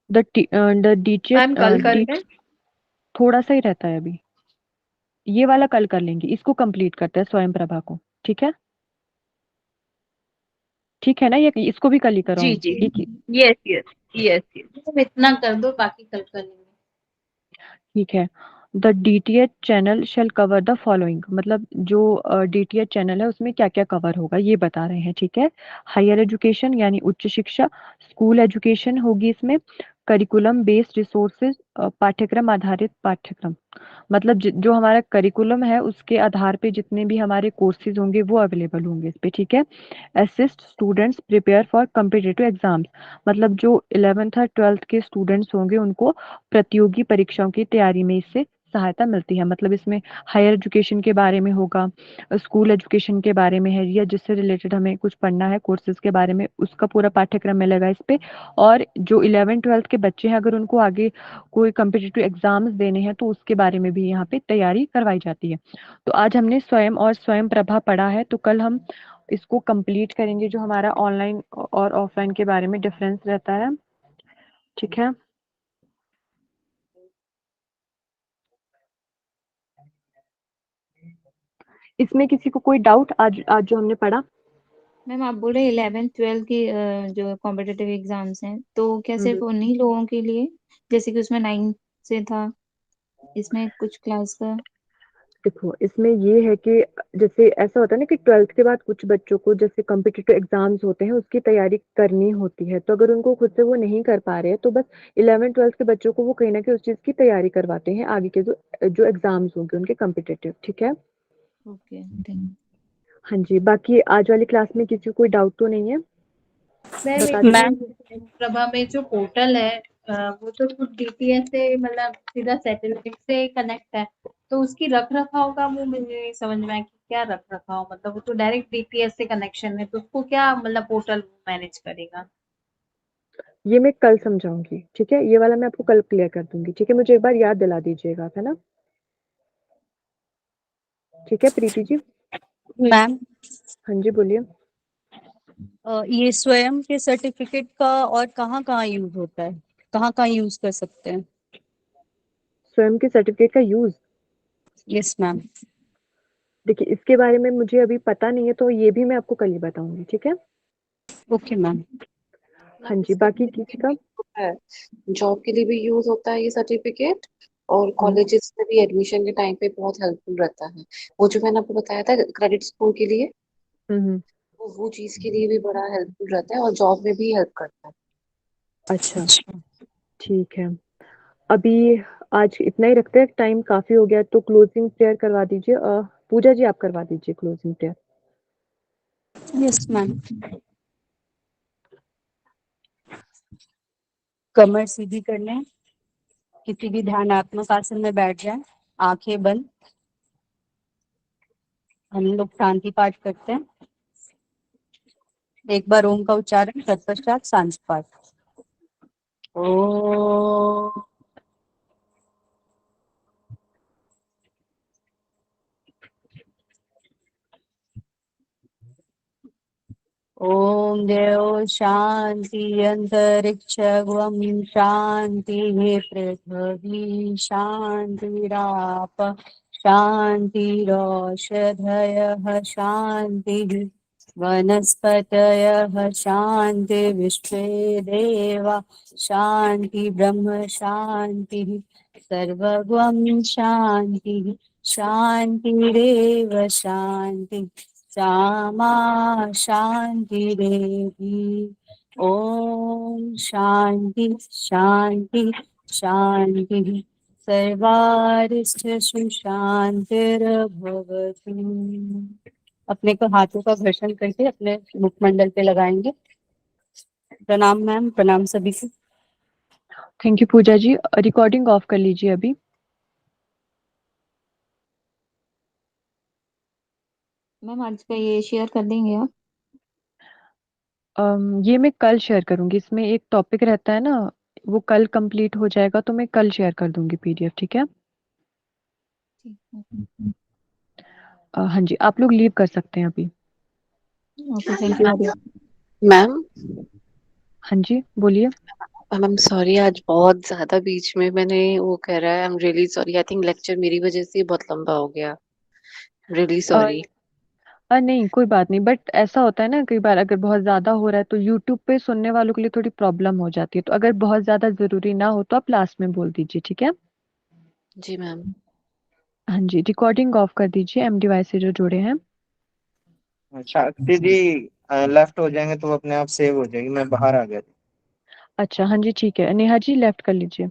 द डी मैम कल कर लें? थोड़ा सा ही रहता है अभी। ये वाला कल कर लेंगे, इसको कंप्लीट करते हैं स्वयं प्रभा को। ठीक है, ठीक है ना, ये इसको भी कल ही जी कराऊं? जी, एक ही, यस यस यस यस, तुम इतना कर दो, बाकी कल कर लेंगे। ठीक है। The DTH channel shall cover the following, मतलब जो डीटीएच चैनल है उसमें क्या क्या कवर होगा ये बता रहे हैं। ठीक है, हायर एजुकेशन यानी उच्च शिक्षा, स्कूल एजुकेशन होगी इसमें, करिकुलम बेस्ड रिसोर्सेज, पाठ्यक्रम आधारित पाठ्यक्रम, मतलब जो हमारा करिकुलम है उसके आधार पे जितने भी हमारे कोर्सेज होंगे वो अवेलेबल होंगे इस पे। ठीक है, assist students prepare for competitive exams, मतलब जो 11th और 12th के स्टूडेंट्स होंगे उनको प्रतियोगी परीक्षाओं की तैयारी में इससे सहायता मिलती है। मतलब इसमें हायर एजुकेशन के बारे में होगा, स्कूल एजुकेशन के बारे में है, या जिससे रिलेटेड हमें कुछ पढ़ना है कोर्सेज के बारे में, उसका पूरा पाठ्यक्रम मिलेगा इस पे। और जो 11th-12th के बच्चे हैं अगर उनको आगे कोई कम्पिटिटिव एग्जाम्स देने हैं तो उसके बारे में भी यहाँ पे तैयारी करवाई जाती है। तो आज हमने स्वयं और स्वयं प्रभा पढ़ा है, तो कल हम इसको कंप्लीट करेंगे जो हमारा ऑनलाइन और ऑफलाइन के बारे में डिफरेंस रहता है। ठीक है, इसमें किसी को कोई डाउट आज आज जो हमने पढ़ा? मैम आप बोल रहे 11th 12th की जो कॉम्पिटिटिव एग्जाम्स हैं तो क्या सिर्फ हम्म, उन्हीं लोगों के लिए, जैसे कि उसमें 9 से था, इसमें कुछ क्लास का? देखो इसमें ये है कि जैसे ऐसा होता है ना कि 12th के बाद कुछ बच्चों को जैसे कॉम्पिटिटिव एग्जाम्स होते हैं उसकी तैयारी करनी होती है, तो अगर उनको खुद से वो नहीं कर पा रहे हैं तो बस 11th-12th के बच्चों को वो कहीं ना कहीं उस चीज की तैयारी करवाते हैं आगे के जो जो एग्जाम्स होंगे उनके कॉम्पिटिटिव। ठीक है, ओके, थैंक। हाँ जी, बाकी आज वाली क्लास में किसी को कोई डाउट तो नहीं है? मैम बता एक दीजिए। मैम प्रभा में जो पोर्टल है, वो तो कुछ डीटीएस से मतलब सीधा सैटेलाइट से कनेक्ट है, तो उसकी रख रखाव का वो मुझे नहीं समझ में आया कि क्या रख रखाव, मतलब वो तो डायरेक्ट डीटीएस से कनेक्शन है, तो उसको क्या मतलब पोर्टल मैनेज करेगा? ये मैं कल समझाऊंगी, ठीक है, ये वाला मैं आपको कल क्लियर कर दूंगी। ठीक है, मुझे एक बार याद दिला दीजिएगा, है ना? ठीक है प्रीति जी। मैम, हाँ जी, बोलिए। ये स्वयं के सर्टिफिकेट का और कहाँ कहाँ यूज होता है, कहाँ कहाँ यूज कर सकते हैं? स्वयं के सर्टिफिकेट का यूज, यस मैम। देखिए इसके बारे में मुझे अभी पता नहीं है, तो ये भी मैं आपको कल ही बताऊंगी। ठीक है, ओके मैम। हाँ मैम जी, इसका बाकी किसी बेनिफिट का? भी होता है, जॉब के लिए भी यूज होता है ये सर्टिफिकेट, और हम्म, कॉलेजेस में भी एडमिशन के टाइम पे बहुत हेल्पफुल रहता है। वो जो मैंने आपको बताया था क्रेडिट स्कोर के लिए, हम्म, वो चीज के लिए भी बड़ा हेल्पफुल रहता है और जॉब में भी हेल्प करता है। अच्छा, ठीक है। अभी आज इतना ही रखते हैं, टाइम काफी हो गया, तो क्लोजिंग प्रेयर करवा दीजिए। पूजा जी आप करवा दीजिए क्लोजिंग प्रेयर। Yes ma'am. कमर सीधी कर लें, किसी भी ध्यानात्मक आसन में बैठ जाएं, आंखें बंद। हम लोग शांति पाठ करते हैं, एक बार ओम का उच्चारण, तत्पश्चात सांस पाठ। ओ ओम देव शांति अंतरिक्ष गुम शांति पृथ्वी शांतिराप शांतिरौषधयः शांति वनस्पतयः शांति विश्वे देवा शांति ब्रह्म शांति सर्वगम शांति शांतिरेव शांति सामा शांतिरेधि। ओम शांति शांति शांति सर्वारिष्ट सुशांतिर्भवतु। अपने को हाथों का घर्षण करके अपने मुखमंडल पे लगाएंगे। प्रणाम मैम, प्रणाम सभी को। Thank you Puja ji, recording off कर लीजिए अभी। मैम आज का ये शेयर कर देंगे आप? ये मैं कल शेयर करूंगी, इसमें एक टॉपिक रहता है ना, वो कल कंप्लीट हो जाएगा तो मैं कल शेयर कर दूंगी पीडीएफ। ठीक है, ठीक है। हाँ जी, आप लोग लीव कर सकते हैं अभी। Okay, thank you. मैम, हाँ जी, बोलिए। मैम सॉरी, आज बहुत ज्यादा बीच में मैंने वो कह रहा है, I am really sorry. I think lecture मेरी वजह से ही बहुत लंबा हो गया। Really sorry. नहीं कोई बात नहीं, बट ऐसा होता है ना कई बार अगर बहुत ज्यादा हो रहा है तो यूट्यूब पे सुनने वालों के लिए थोड़ी प्रॉब्लम हो जाती है, तो अगर बहुत ज्यादा जरूरी ना हो तो आप लास्ट में बोल दीजिए, ठीक है? जी मैम। हाँ जी, रिकॉर्डिंग ऑफ कर दीजिए एम डिवाइस से जो जुड़े हैं। शांति जी लेफ्ट हो जाएंगे तो वो अपने आप सेव हो जाएगी। मैं बाहर आ गया था। अच्छा हाँ जी ठीक है, नेहा जी लेफ्ट कर लीजिए।